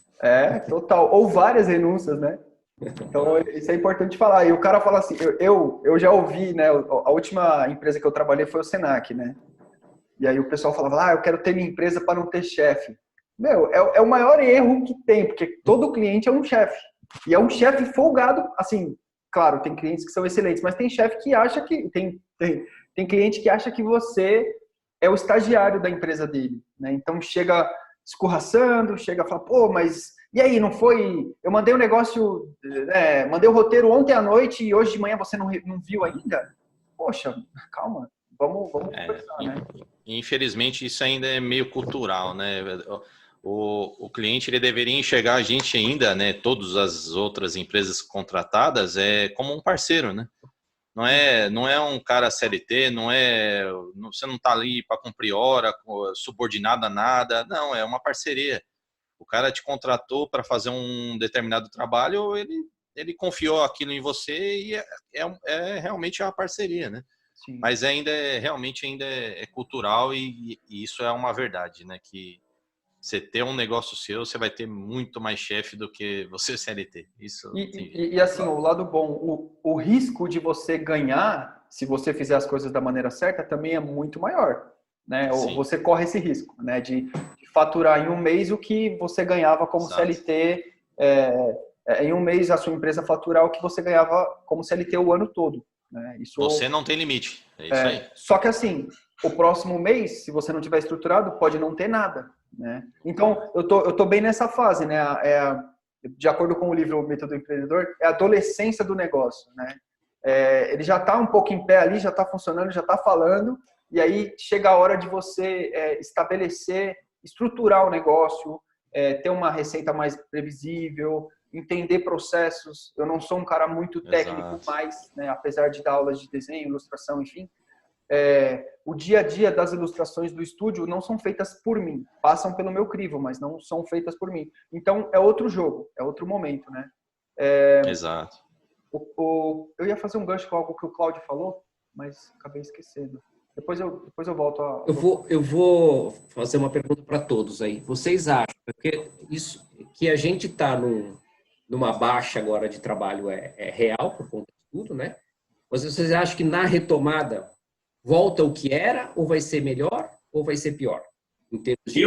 Total. Ou várias renúncias, né? Então, isso é importante falar. E o cara fala assim, eu já ouvi, né? A última empresa que eu trabalhei foi o Senac, né? E aí o pessoal falava, eu quero ter minha empresa para não ter chefe. Meu, é o maior erro que tem, porque todo cliente é um chefe. E é um chefe folgado, assim, claro, tem clientes que são excelentes, mas tem chefe que acha que... Tem cliente que acha que você é o estagiário da empresa dele, né? Então, chega escorraçando, chega a falar, pô, mas... E aí, não foi... Eu mandei o negócio... mandei o roteiro ontem à noite e hoje de manhã você não viu ainda? Poxa, calma. Vamos conversar, né? Infelizmente, isso ainda é meio cultural, né? O cliente ele deveria enxergar a gente ainda, né? Todas as outras empresas contratadas como um parceiro, né? Não é um cara CLT, você não está ali para cumprir hora, subordinado a nada. Não, é uma parceria. O cara te contratou para fazer um determinado trabalho, ele confiou aquilo em você e realmente é uma parceria, né? Sim. Mas realmente ainda é cultural e isso é uma verdade, né? Que você ter um negócio seu, você vai ter muito mais chefe do que você CLT. Isso. E assim, o lado bom, o risco de você ganhar, se você fizer as coisas da maneira certa, também é muito maior, né? Ou você corre esse risco, né? De faturar em um mês o que você ganhava como Exato. CLT, em um mês a sua empresa faturar o que você ganhava como CLT o ano todo, né? Isso, você não tem limite, é isso aí. Só que assim, o próximo mês, se você não tiver estruturado, pode não ter nada, né? Então, eu tô bem nessa fase, né? De acordo com o livro O Método Empreendedor, é a adolescência do negócio, né? Ele já está um pouco em pé ali, já está funcionando, já está falando, e aí chega a hora de você estabelecer, estruturar o negócio, ter uma receita mais previsível, entender processos. Eu não sou um cara muito técnico mais, né? Apesar de dar aulas de desenho, ilustração, enfim. O dia a dia das ilustrações do estúdio não são feitas por mim, passam pelo meu crivo, mas não são feitas por mim. Então é outro jogo, é outro momento, né? Exato. Eu ia fazer um gancho com algo que o Cláudio falou, mas acabei esquecendo. Depois eu volto a... Eu vou fazer uma pergunta para todos aí. Vocês acham que a gente está numa baixa agora de trabalho é real por conta de tudo, né? Mas vocês acham que na retomada volta o que era, ou vai ser melhor, ou vai ser pior? Em termos de...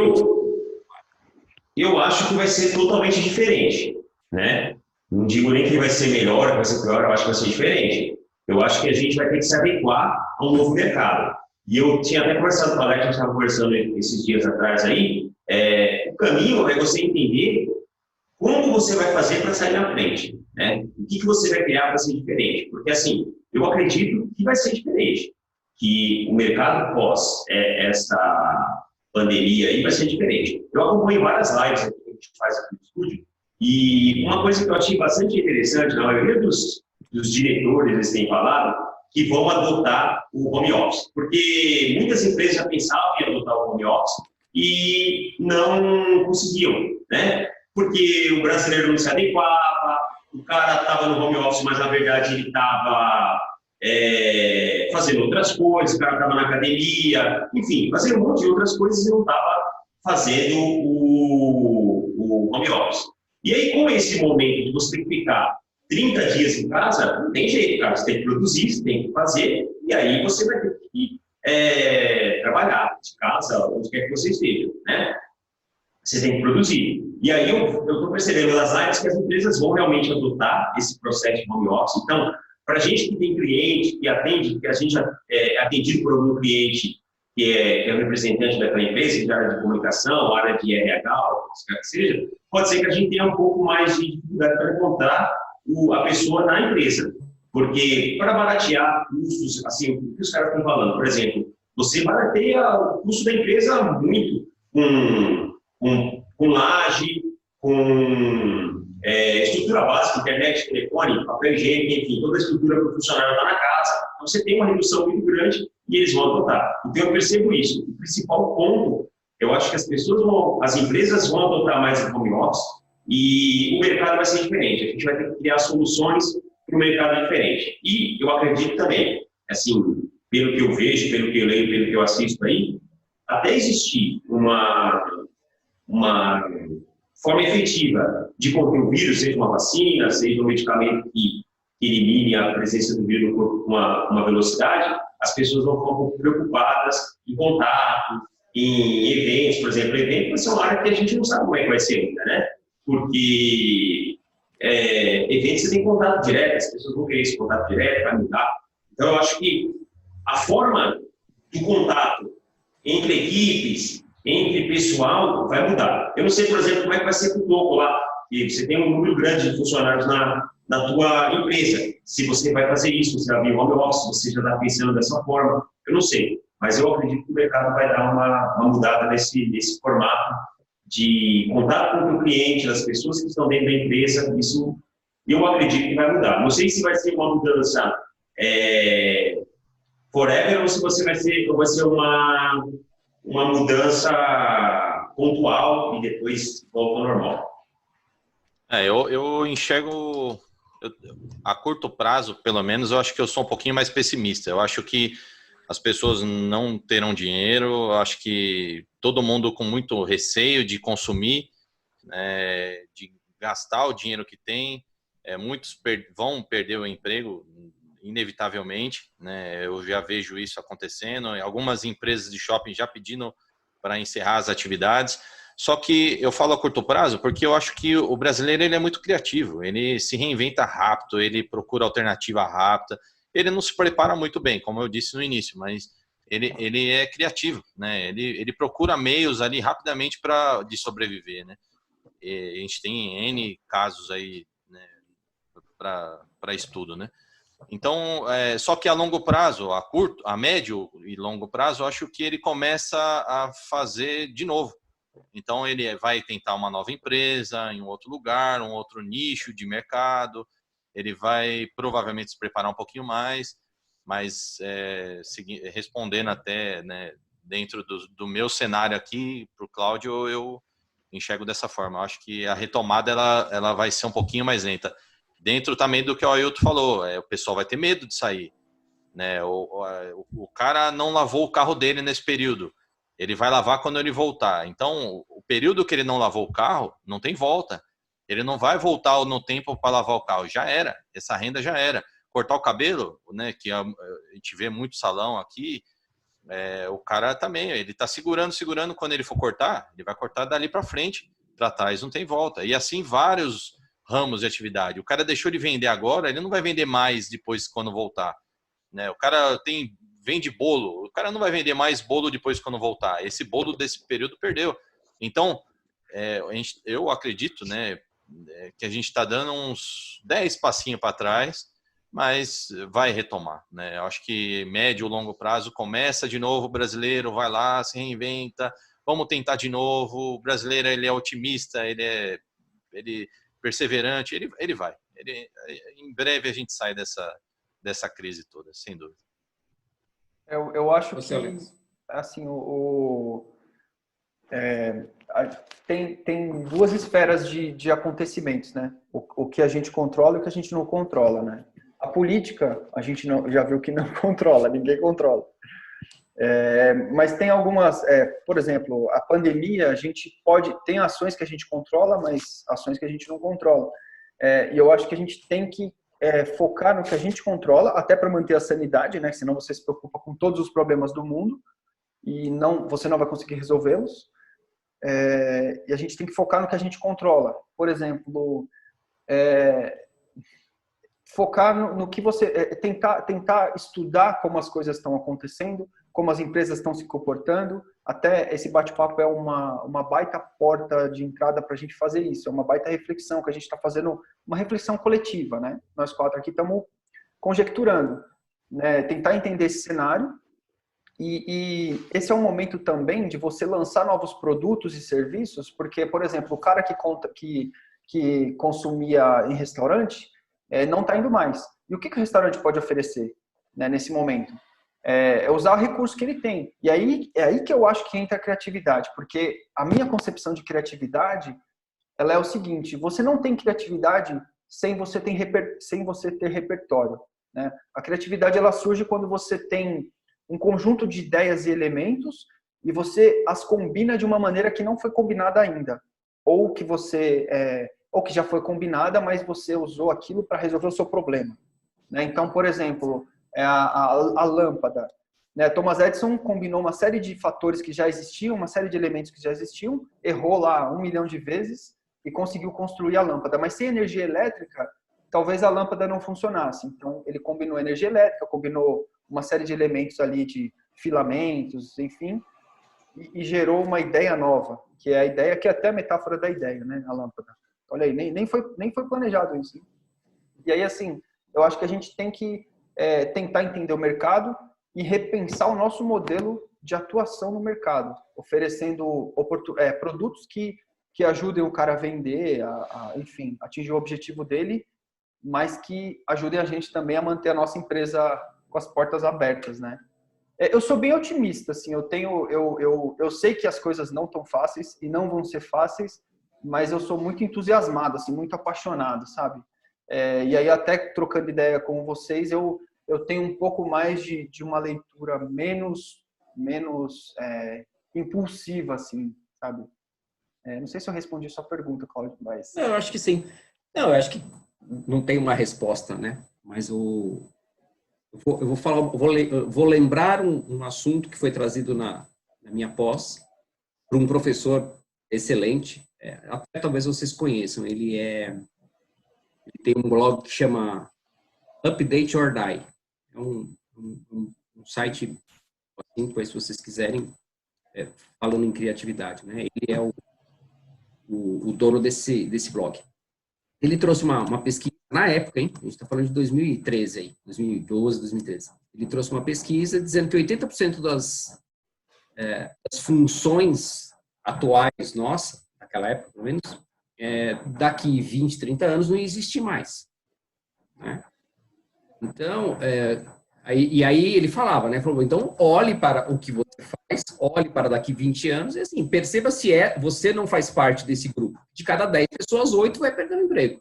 Eu acho que vai ser totalmente diferente, né? Não digo nem que vai ser melhor, que vai ser pior, eu acho que vai ser diferente. Eu acho que a gente vai ter que se adequar a um novo mercado. E eu tinha até conversado com a Alex, a gente estava conversando esses dias atrás aí, o caminho é você entender como você vai fazer para sair na frente, né? O que você vai criar para ser diferente? Porque, assim, eu acredito que vai ser diferente, que o mercado pós essa pandemia aí vai ser diferente. Eu acompanho várias lives que a gente faz aqui no estúdio, e uma coisa que eu achei bastante interessante, na maioria dos diretores, eles têm falado, que vão adotar o home office, porque muitas empresas já pensavam em adotar o home office e não conseguiam, né? Porque o brasileiro não se adequava, o cara estava no home office, mas na verdade ele estava fazendo outras coisas, o cara estava na academia, enfim, fazendo um monte de outras coisas e não estava fazendo o home office. E aí, com esse momento de você ter que ficar 30 dias em casa, não tem jeito, cara. Você tem que produzir, você tem que fazer, e aí você vai ter que trabalhar de casa, onde quer que você esteja, né? Você tem que produzir. E aí eu estou percebendo nas áreas que as empresas vão realmente adotar esse processo de home office. Então, para a gente que tem cliente, que atende, que a gente é atendido por algum cliente que é o representante daquela empresa, de área de comunicação, área de RH, o que quer que seja, pode ser que a gente tenha um pouco mais de dificuldade para encontrar a pessoa na empresa. Porque para baratear custos, assim, o que os caras estão falando? Por exemplo, você barateia o custo da empresa muito com laje, com estrutura básica, internet, telefone, papel higiênico, enfim, toda a estrutura para o funcionário estar na casa. Então, você tem uma redução muito grande e eles vão adotar. Então, eu percebo isso. O principal ponto, eu acho que as empresas vão adotar mais o home office e o mercado vai ser diferente. A gente vai ter que criar soluções para o mercado diferente. E eu acredito também, assim, pelo que eu vejo, pelo que eu leio, pelo que eu assisto aí, até existir uma forma efetiva de conter o vírus, seja uma vacina, seja um medicamento que elimine a presença do vírus no corpo com uma velocidade, as pessoas vão ficar um pouco preocupadas em contato, em eventos, por exemplo. Evento vai ser uma área que a gente não sabe como é que vai ser ainda, né? Porque eventos você tem contato direto, as pessoas vão querer esse contato direto, vai mudar. Então, eu acho que a forma do contato entre equipes, entre pessoal, vai mudar. Eu não sei, por exemplo, como é que vai ser com o toco lá, que você tem um número grande de funcionários na tua empresa. Se você vai fazer isso, você vai abrir home office, você já está pensando dessa forma, eu não sei. Mas eu acredito que o mercado vai dar uma mudada nesse formato de contato com o cliente, das pessoas que estão dentro da empresa. Isso eu acredito que vai mudar. Não sei se vai ser uma mudança forever ou se vai ser uma mudança pontual e depois volta ao normal. Eu enxergo, a curto prazo, pelo menos, eu acho que eu sou um pouquinho mais pessimista. Eu acho que as pessoas não terão dinheiro, eu acho que todo mundo com muito receio de consumir, de gastar o dinheiro que tem. Muitos vão perder o emprego, inevitavelmente, né? Eu já vejo isso acontecendo. Algumas empresas de shopping já pedindo para encerrar as atividades. Só que eu falo a curto prazo porque eu acho que o brasileiro ele é muito criativo, ele se reinventa rápido, ele procura alternativa rápida, ele não se prepara muito bem, como eu disse no início, mas ele é criativo, né? Ele procura meios ali rapidamente de sobreviver, né? E a gente tem N casos aí, né, para estudo, né? Então, só que a longo prazo, a médio e longo prazo, eu acho que ele começa a fazer de novo. Então, ele vai tentar uma nova empresa em um outro lugar, um outro nicho de mercado. Ele vai provavelmente se preparar um pouquinho mais, mas respondendo até, né, dentro do meu cenário aqui, para o Cláudio, eu enxergo dessa forma. Eu acho que a retomada ela vai ser um pouquinho mais lenta. Dentro também do que o Ailton falou, o pessoal vai ter medo de sair, né? O cara não lavou o carro dele nesse período, ele vai lavar quando ele voltar. Então, o período que ele não lavou o carro, não tem volta. Ele não vai voltar no tempo para lavar o carro, já era, essa renda já era. Cortar o cabelo, né? Que a gente vê muito salão aqui, o cara também, ele está segurando, quando ele for cortar, ele vai cortar dali para frente, para trás não tem volta. E assim vários ramos de atividade. O cara deixou de vender agora, ele não vai vender mais depois quando voltar, né? O cara vende bolo, o cara não vai vender mais bolo depois quando voltar. Esse bolo desse período perdeu. Então, eu acredito, né, que a gente está dando uns 10 passinhos para trás, mas vai retomar, né? Eu acho que médio ou longo prazo começa de novo, o brasileiro vai lá, se reinventa, vamos tentar de novo. O brasileiro, ele é otimista, ele perseverante, ele vai. Em breve a gente sai dessa dessa crise toda, sem dúvida. Eu acho Você, que, Alex? assim, tem duas esferas de acontecimentos, né? O que a gente controla e o que a gente não controla, né? A política, a gente já viu que não controla, ninguém controla. Mas tem algumas, por exemplo, a pandemia, a gente tem ações que a gente controla, mas ações que a gente não controla. E eu acho que a gente tem que focar no que a gente controla, até para manter a sanidade, né? Senão você se preocupa com todos os problemas do mundo e você não vai conseguir resolvê-los. E a gente tem que focar no que a gente controla. Por exemplo, focar no que você... tentar estudar como as coisas estão acontecendo, como as empresas estão se comportando. Até esse bate-papo é uma baita porta de entrada para a gente fazer isso. É uma baita reflexão que a gente está fazendo, uma reflexão coletiva, né? Nós quatro aqui estamos conjecturando, né? Tentar entender esse cenário. E esse é um momento também de você lançar novos produtos e serviços, porque, por exemplo, o cara que consumia em restaurante não está indo mais. E o que o restaurante pode oferecer, né, nesse momento? Usar o recurso que ele tem. E aí é aí que eu acho que entra a criatividade, porque a minha concepção de criatividade, ela é o seguinte: você não tem criatividade sem você ter repertório, né? A criatividade, ela surge quando você tem um conjunto de ideias e elementos e você as combina de uma maneira que não foi combinada ainda, ou que já foi combinada, mas você usou aquilo para resolver o seu problema, né? Então, por exemplo, a lâmpada, né? Thomas Edison combinou uma série de fatores que já existiam, uma série de elementos que já existiam, errou lá 1 milhão de vezes e conseguiu construir a lâmpada. Mas sem energia elétrica, talvez a lâmpada não funcionasse. Então, ele combinou energia elétrica, combinou uma série de elementos ali de filamentos, enfim, e gerou uma ideia nova, que é a ideia que é até a metáfora da ideia, né? A lâmpada. Olha aí, nem foi planejado isso, né? E aí, assim, eu acho que a gente tem que tentar entender o mercado e repensar o nosso modelo de atuação no mercado, oferecendo produtos que ajudem o cara a vender, enfim, atingir o objetivo dele, mas que ajudem a gente também a manter a nossa empresa com as portas abertas, né? Eu sou bem otimista, assim, eu sei que as coisas não estão fáceis e não vão ser fáceis, mas eu sou muito entusiasmado, assim, muito apaixonado, sabe? E aí, até trocando ideia com vocês, eu tenho um pouco mais de uma leitura menos impulsiva, assim, sabe? Não sei se eu respondi a sua pergunta, Cláudio, mas... Não, eu acho que sim. Não, eu acho que não tem uma resposta, né? Mas eu vou lembrar um assunto que foi trazido na minha pós por um professor excelente, até talvez vocês conheçam. Ele tem um blog que chama Update or Die. É um site, assim, depois, se vocês quiserem, falando em criatividade, né? Ele é o dono desse blog. Ele trouxe uma pesquisa, na época, hein? A gente está falando de 2013, aí, 2012, 2013. Ele trouxe uma pesquisa dizendo que 80% das funções atuais nossas, naquela época, pelo menos, daqui 20, 30 anos não ia existir mais, né? Então, aí ele falava, né? Falou, então, olhe para o que você faz, olhe para daqui 20 anos e, assim, perceba se você não faz parte desse grupo. De cada 10 pessoas, 8 vai perder o emprego.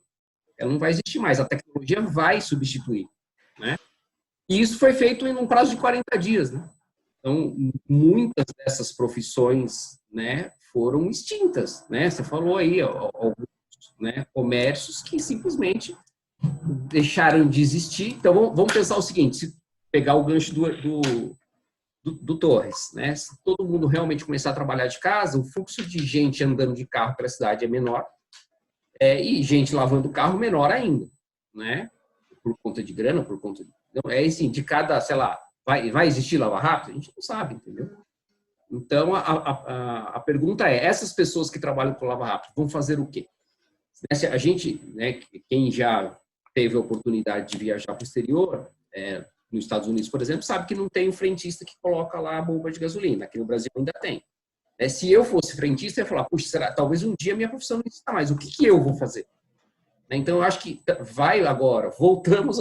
Ela não vai existir mais. A tecnologia vai substituir, né? E isso foi feito em um prazo de 40 dias, né? Então, muitas dessas profissões, né, foram extintas, né? Você falou aí, alguns, né, comércios que simplesmente deixaram de existir. Então, vamos pensar o seguinte, se pegar o gancho do Torres, né? Se todo mundo realmente começar a trabalhar de casa, o fluxo de gente andando de carro pela cidade é menor, e gente lavando o carro menor ainda, né? Por conta de grana, por conta de... Então, assim, de cada, sei lá, vai existir lava rápido? A gente não sabe, entendeu? Então, a pergunta é, essas pessoas que trabalham com lava rápido vão fazer o quê? A gente, né, quem já teve a oportunidade de viajar para o exterior, nos Estados Unidos, por exemplo, sabe que não tem um frentista que coloca lá a bomba de gasolina. Aqui no Brasil ainda tem. Se eu fosse frentista, eu ia falar, puxa, talvez um dia minha profissão não exista mais. O que eu vou fazer? Então, eu acho que vai agora, voltamos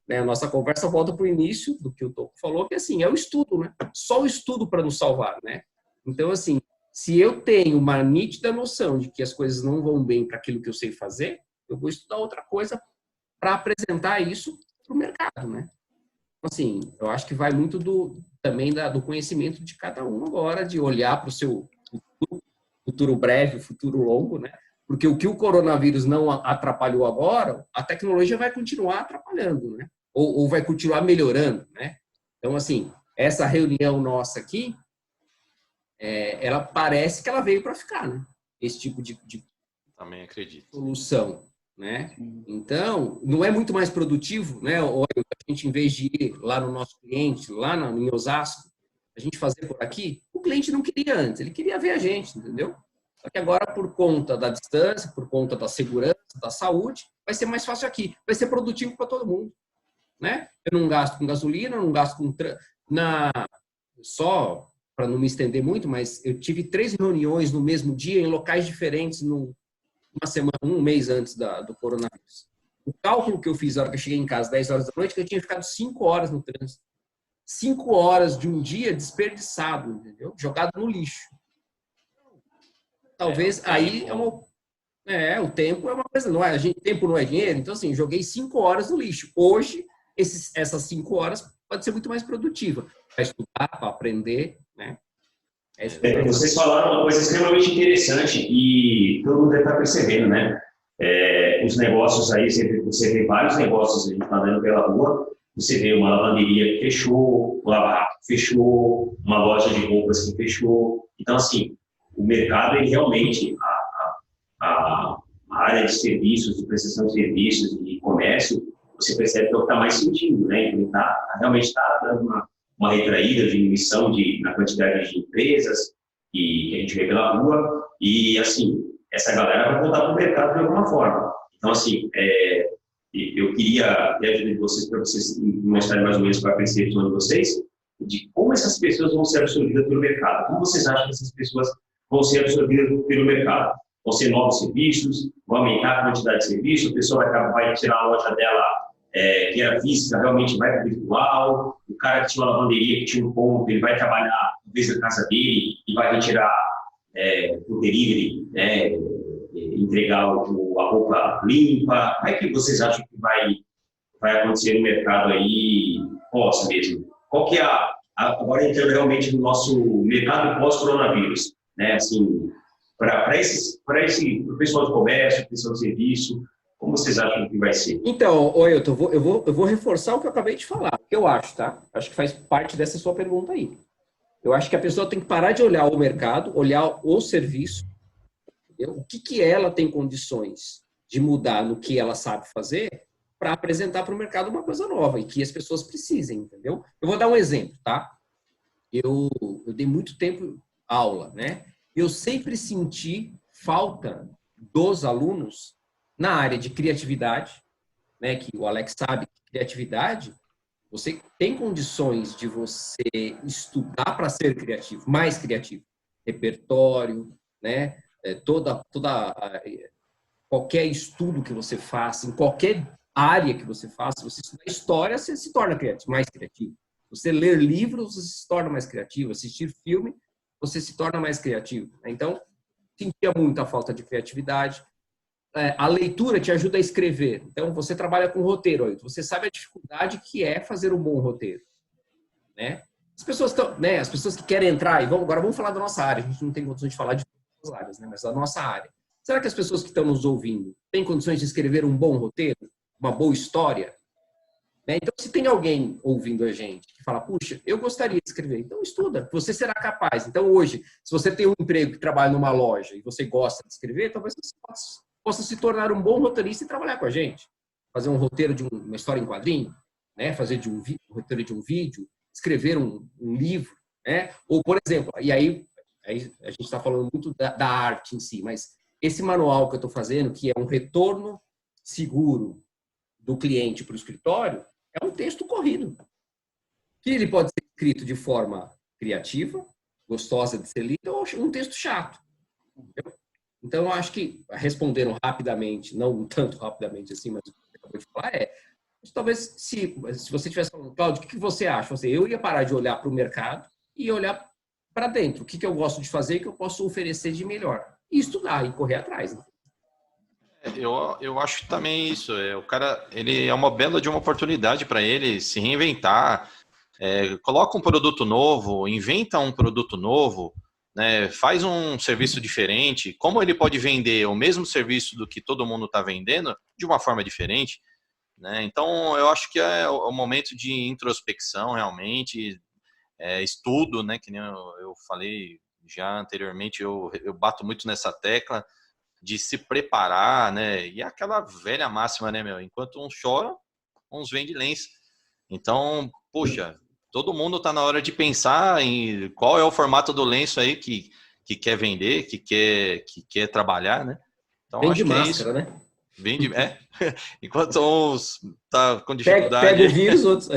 né, a nossa conversa volta para o início do que o Toco falou, que assim, é o estudo, né? Só o estudo para nos salvar, né? Então, assim, se eu tenho uma nítida noção de que as coisas não vão bem para aquilo que eu sei fazer, eu vou estudar outra coisa para apresentar isso para o mercado, né? Assim, eu acho que vai muito também do conhecimento de cada um agora, de olhar para o seu futuro breve, futuro longo, né? Porque o que o coronavírus não atrapalhou agora, a tecnologia vai continuar atrapalhando, né? Ou vai continuar melhorando, né? Então, assim, essa reunião nossa aqui, ela parece que ela veio para ficar, né? Esse tipo de Também acredito. solução, né? Então, não é muito mais produtivo, né? Ou a gente, em vez de ir lá no nosso cliente, lá em Osasco, a gente fazer por aqui, o cliente não queria antes, ele queria ver a gente, entendeu? Só que agora, por conta da distância, por conta da segurança, da saúde, vai ser mais fácil aqui, vai ser produtivo para todo mundo, né? Eu não gasto com gasolina, não gasto com... Só para não me estender muito, mas eu tive 3 reuniões no mesmo dia em locais diferentes uma semana, um mês antes do coronavírus. O cálculo que eu fiz na hora que eu cheguei em casa, 10 horas da noite, que eu tinha ficado 5 horas no trânsito. 5 horas de um dia desperdiçado, entendeu? Jogado no lixo. Talvez aí o tempo é uma coisa, não é? Tempo não é dinheiro, então assim, joguei 5 horas no lixo. Hoje, essas 5 horas pode ser muito mais produtiva para estudar, para aprender, né? Vocês falaram uma coisa extremamente interessante e todo mundo deve estar percebendo, né? Os negócios aí, você vê vários negócios aí andando pela rua, você vê uma lavanderia que fechou, um lava-rápido que fechou, uma loja de roupas que fechou. Então, assim, o mercado, ele realmente, a área de serviços, de prestação de serviços, de comércio, você percebe que é o que está mais sentindo, né? Então, realmente está dando uma retraída, diminuição na quantidade de empresas que a gente vê pela rua. E, assim, essa galera vai voltar para o mercado de alguma forma. Então, assim, eu queria ter a ajuda de vocês para vocês mostrarem mais ou menos para a percepção de vocês de como essas pessoas vão ser absorvidas pelo mercado. Como vocês acham que essas pessoas vão ser absorvidas pelo mercado? Vão ser novos serviços? Vão aumentar a quantidade de serviços? A pessoa vai tirar a loja dela que era física, realmente vai para o virtual? O cara que tinha uma lavanderia, que tinha um ponto, ele vai trabalhar talvez na casa dele e vai retirar o delivery, entregar a roupa limpa? Como é que vocês acham que vai acontecer no mercado aí pós mesmo? Qual que é agora entrando realmente no nosso mercado pós-coronavírus, né? Assim, para o pessoal de comércio, o pessoal de serviço, como vocês acham que vai ser? Então, Ailton, eu vou reforçar o que eu acabei de falar, o que eu acho, tá? Acho que faz parte dessa sua pergunta aí. Eu acho que a pessoa tem que parar de olhar o mercado, olhar o serviço, entendeu? O que ela tem condições de mudar no que ela sabe fazer para apresentar para o mercado uma coisa nova e que as pessoas precisem, entendeu? Eu vou dar um exemplo, tá? Eu dei muito tempo aula, né? Eu sempre senti falta dos alunos na área de criatividade, né? Que o Alex sabe que criatividade, você tem condições de você estudar para ser criativo, mais criativo. Repertório, né? Qualquer estudo que você faça, em qualquer área que você faça, você estudar história, você se torna mais criativo. Você ler livros, você se torna mais criativo. Assistir filme, você se torna mais criativo. Então, sentia muita falta de criatividade. A leitura te ajuda a escrever. Então, você trabalha com roteiro. Você sabe a dificuldade que é fazer um bom roteiro, né? As pessoas que querem entrar, agora vamos falar da nossa área. A gente não tem condições de falar de todas as áreas, né? Mas da nossa área. Será que as pessoas que estão nos ouvindo têm condições de escrever um bom roteiro? Uma boa história? Né? Então, se tem alguém ouvindo a gente que fala, puxa, eu gostaria de escrever, então estuda, você será capaz. Então, hoje, se você tem um emprego que trabalha numa loja e você gosta de escrever, talvez você possa se tornar um bom roteirista e trabalhar com a gente. Fazer um roteiro de uma história em quadrinho, né? Fazer um roteiro de um vídeo, escrever um livro, né? Ou, por exemplo, e aí a gente está falando muito da arte em si, mas esse manual que eu estou fazendo, que é um retorno seguro do cliente para o escritório, é um texto corrido. Que ele pode ser escrito de forma criativa, gostosa de ser lida, ou um texto chato. Entendeu? Então, eu acho que, respondendo rapidamente, não tanto rapidamente assim, mas o que eu acabei de falar Talvez, se você tivesse falando, Cláudio, o que você acha? Eu ia parar de olhar para o mercado e olhar para dentro. O que eu gosto de fazer e que eu posso oferecer de melhor. E estudar e correr atrás. Né? Eu acho também isso. O cara, ele é uma bela de uma oportunidade para ele se reinventar. Coloca um produto novo, inventa um produto novo, né, faz um serviço diferente. Como ele pode vender o mesmo serviço do que todo mundo está vendendo de uma forma diferente? Né? Então, eu acho que é o momento de introspecção, realmente, estudo, né? Que nem eu falei já anteriormente, eu bato muito nessa tecla de se preparar, né? E aquela velha máxima, né, meu? Enquanto uns choram, uns vendem lenço. Então, poxa, todo mundo está na hora de pensar em qual é o formato do lenço aí que quer vender, que quer trabalhar, né? Então, vende acho que máscara, é isso. Né? Vende, enquanto uns tá com dificuldade. Pega o vírus, outros.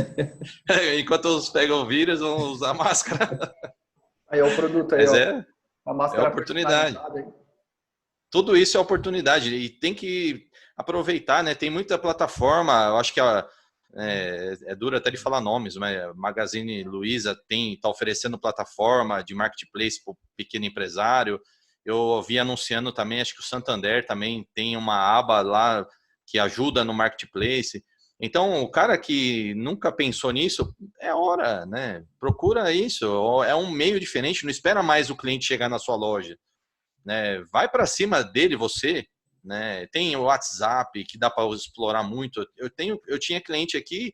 Enquanto uns pegam o vírus, vão usar máscara. Aí é o produto aí, Mas ó. A máscara é oportunidade. Tudo isso é oportunidade e tem que aproveitar, né? Tem muita plataforma, eu acho que é duro até de falar nomes, mas Magazine Luiza tá oferecendo plataforma de marketplace para o pequeno empresário. Eu ouvi anunciando também, acho que o Santander também tem uma aba lá que ajuda no marketplace. Então, o cara que nunca pensou nisso, é hora, né? Procura isso. É um meio diferente, não espera mais o cliente chegar na sua loja. Né? Vai para cima dele, você. Né? Tem o WhatsApp, que dá para explorar muito. Eu tinha cliente aqui,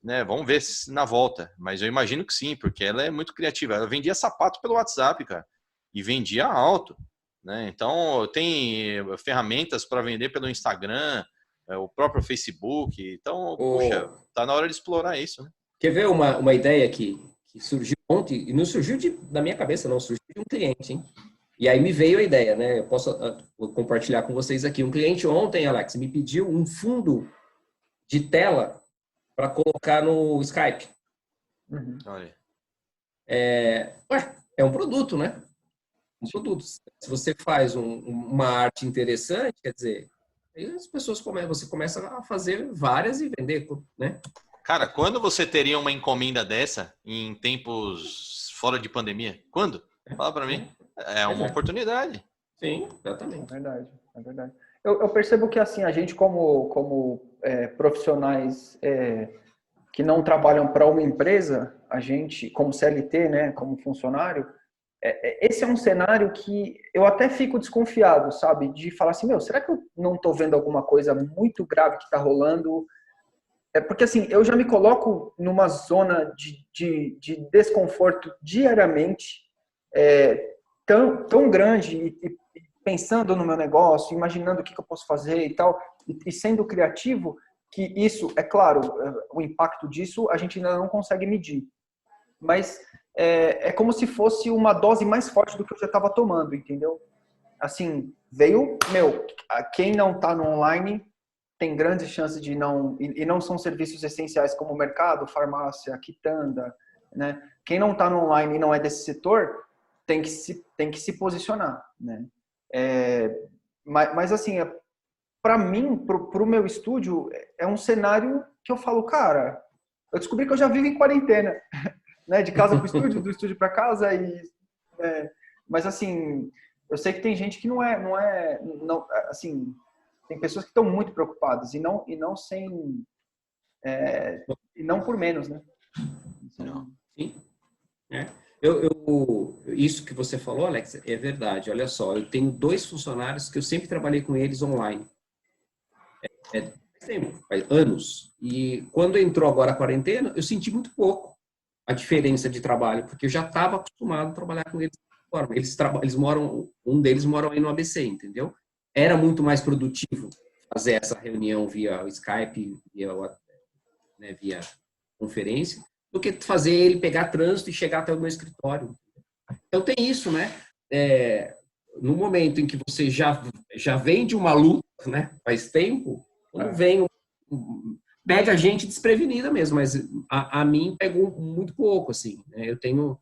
né? Vamos ver se na volta. Mas eu imagino que sim, porque ela é muito criativa. Ela vendia sapato pelo WhatsApp, cara. E vendia alto, né? Então tem ferramentas para vender pelo Instagram, o próprio Facebook. Então, puxa, tá na hora de explorar isso, né? Quer ver uma ideia que surgiu ontem, e não surgiu da minha cabeça, não, surgiu de um cliente, hein? E aí me veio a ideia, né? Eu posso compartilhar com vocês aqui. Um cliente ontem, Alex, me pediu um fundo de tela para colocar no Skype. Uhum. Olha. É um produto, né? Um produto. Se você faz uma arte interessante, quer dizer, aí as pessoas você começa a fazer várias e vender, né? Cara, quando você teria uma encomenda dessa em tempos fora de pandemia? Quando? Fala para mim. É uma oportunidade. Sim, exatamente. É verdade. Eu percebo que, assim, a gente como profissionais que não trabalham para uma empresa, a gente, como CLT, né, como funcionário, esse é um cenário que eu até fico desconfiado, sabe? De falar assim, será que eu não estou vendo alguma coisa muito grave que está rolando? Porque, assim, eu já me coloco numa zona de desconforto diariamente, tão grande, e pensando no meu negócio, imaginando o que eu posso fazer e tal, e sendo criativo, que isso, é claro, o impacto disso a gente ainda não consegue medir. Mas é como se fosse uma dose mais forte do que eu já estava tomando, entendeu? Assim, veio, quem não está no online tem grandes chances de não... E não são serviços essenciais como mercado, farmácia, quitanda, né? Quem não está no online e não é desse setor, tem que se posicionar, né? Mas assim, para mim, para o meu estúdio, é um cenário que eu falo, cara, eu descobri que eu já vivo em quarentena, né? De casa para o estúdio, do estúdio para casa, mas assim, eu sei que tem gente que não assim, tem pessoas que estão muito preocupadas e não por menos, né? Sim. Isso que você falou, Alex, é verdade. Olha só, eu tenho 2 funcionários que eu sempre trabalhei com eles online. Faz anos. E quando entrou agora a quarentena, eu senti muito pouco a diferença de trabalho, porque eu já estava acostumado a trabalhar com eles dessa forma. Eles moram, um deles mora aí no ABC, entendeu? Era muito mais produtivo fazer essa reunião via Skype, via conferência, do que fazer ele pegar trânsito e chegar até o meu escritório. Então tem isso, né? No momento em que você já vem de uma luta, né? Faz tempo, quando vem, pega a gente desprevenida mesmo, mas a mim pegou muito pouco, assim. Né? Eu tenho,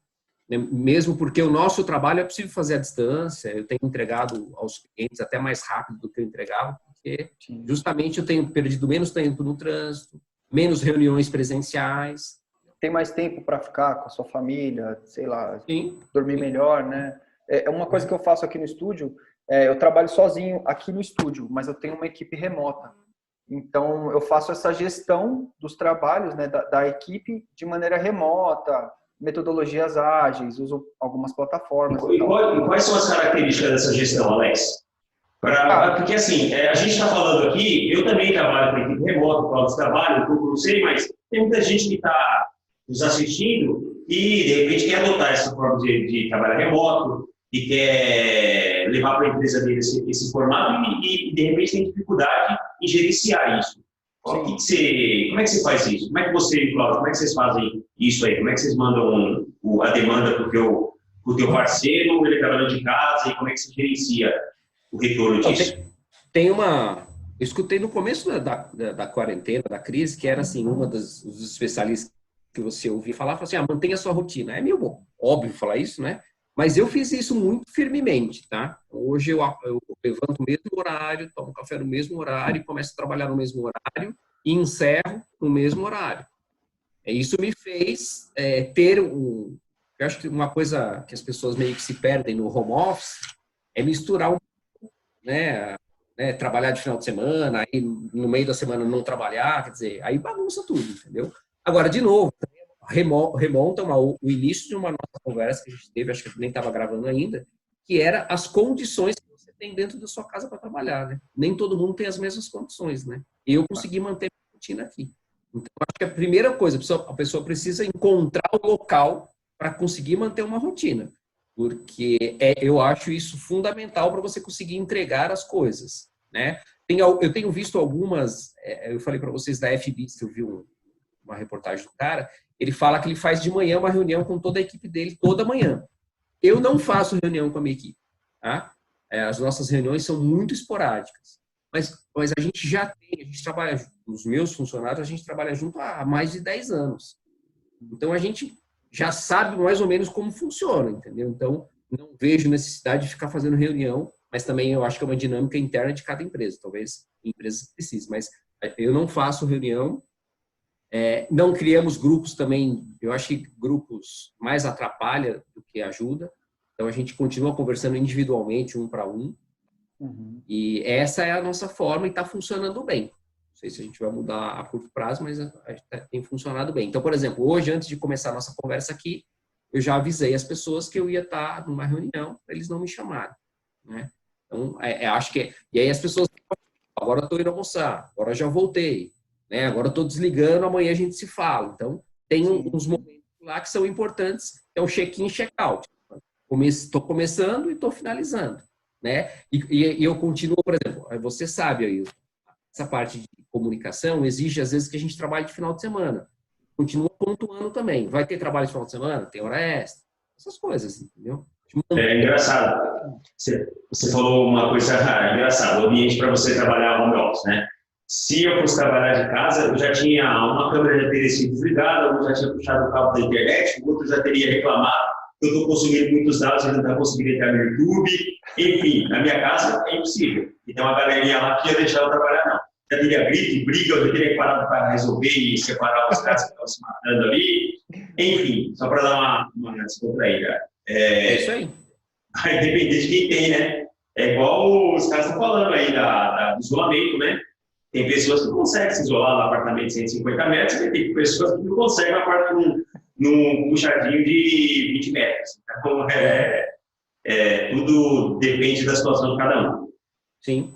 mesmo porque o nosso trabalho é possível fazer à distância, eu tenho entregado aos clientes até mais rápido do que eu entregava, porque justamente eu tenho perdido menos tempo no trânsito, menos reuniões presenciais. Tem mais tempo para ficar com a sua família, sei lá, Sim. dormir melhor, né? É uma coisa que eu faço aqui no estúdio, eu trabalho sozinho aqui no estúdio, mas eu tenho uma equipe remota. Então, eu faço essa gestão dos trabalhos, né, da equipe de maneira remota, metodologias ágeis, uso algumas plataformas. E quais são as características dessa gestão, Alex? Porque, assim, a gente está falando aqui, eu também trabalho com equipe remota, o Cláudio trabalha, eu não sei, mas tem muita gente que está nos assistindo e, de repente, quer adotar essa forma de trabalho remoto e quer levar para a empresa dele esse formato e, de repente, tem dificuldade em gerenciar isso. Como é que você faz isso? Como é que você, Cláudio, como é que vocês fazem isso aí? Como é que vocês mandam a demanda para o teu parceiro, ele trabalhando de casa, e como é que você gerencia o retorno disso? Eu escutei no começo da quarentena, da crise, que era assim, dos especialistas que você ouvia falar assim, mantenha a sua rotina. É meio óbvio falar isso, né? Mas eu fiz isso muito firmemente, tá? Hoje eu levanto no mesmo horário, tomo café no mesmo horário, começo a trabalhar no mesmo horário e encerro no mesmo horário. Isso me fez ter eu acho que uma coisa que as pessoas meio que se perdem no home office é misturar né, trabalhar de final de semana, aí no meio da semana não trabalhar, quer dizer, aí bagunça tudo, entendeu? Agora, de novo, remonta o início de uma nossa conversa que a gente teve, acho que eu nem estava gravando ainda, que era as condições que você tem dentro da sua casa para trabalhar, né? Nem todo mundo tem as mesmas condições, né? Eu consegui manter a rotina aqui. Então, acho que a primeira coisa, a pessoa precisa encontrar o local para conseguir manter uma rotina. Porque eu acho isso fundamental para você conseguir entregar as coisas, né? Eu tenho visto algumas, eu falei para vocês da FB, que eu vi uma reportagem do cara, ele fala que ele faz de manhã uma reunião com toda a equipe dele, toda manhã. Eu não faço reunião com a minha equipe, tá? As nossas reuniões são muito esporádicas, mas a gente a gente trabalha, os meus funcionários, a gente trabalha junto há mais de 10 anos. Então, a gente já sabe mais ou menos como funciona, entendeu? Então, não vejo necessidade de ficar fazendo reunião, mas também eu acho que é uma dinâmica interna de cada empresa. Talvez empresas precisem, mas eu não faço reunião. Não criamos grupos também. Eu acho que grupos mais atrapalha do que ajuda. Então, a gente continua conversando individualmente, um para um. Uhum. E essa é a nossa forma e está funcionando bem. Não sei se a gente vai mudar a curto prazo, mas tem funcionado bem. Então, por exemplo, hoje, antes de começar a nossa conversa aqui, eu já avisei as pessoas que eu ia estar numa reunião para eles não me chamarem, né? Então, acho que... E aí as pessoas... Agora eu estou indo almoçar, agora eu já voltei, né? Agora eu estou desligando, amanhã a gente se fala. Então, tem uns momentos lá que são importantes, que é o check-in e check-out. Estou começando e estou finalizando, né? E eu continuo, por exemplo, você sabe aí, essa parte de comunicação exige, às vezes, que a gente trabalhe de final de semana. Continua pontuando também. Vai ter trabalho de final de semana? Tem hora extra. Essas coisas, entendeu? É engraçado. Você falou uma coisa engraçada. O ambiente para você trabalhar home office, né? Se eu fosse trabalhar de casa, eu já tinha uma câmera já teria sido desligada, um já tinha puxado o cabo da internet, o outro já teria reclamado que eu estou consumindo muitos dados, eu não estou conseguindo entrar no YouTube. Enfim, na minha casa é impossível. E tem uma galerinha lá que ia deixar eu trabalhar, não. Já teria grito, briga, eu já teria parado para resolver e separar os caras que estavam se matando ali. Enfim, só para dar uma descontraída. É isso aí. Vai depender de quem tem, né? É igual os caras estão falando aí do isolamento, né? Tem pessoas que conseguem se isolar no apartamento de 150 metros, e tem pessoas que não conseguem na parte num puxadinho de 20 metros. Então, tudo depende da situação de cada um. Sim.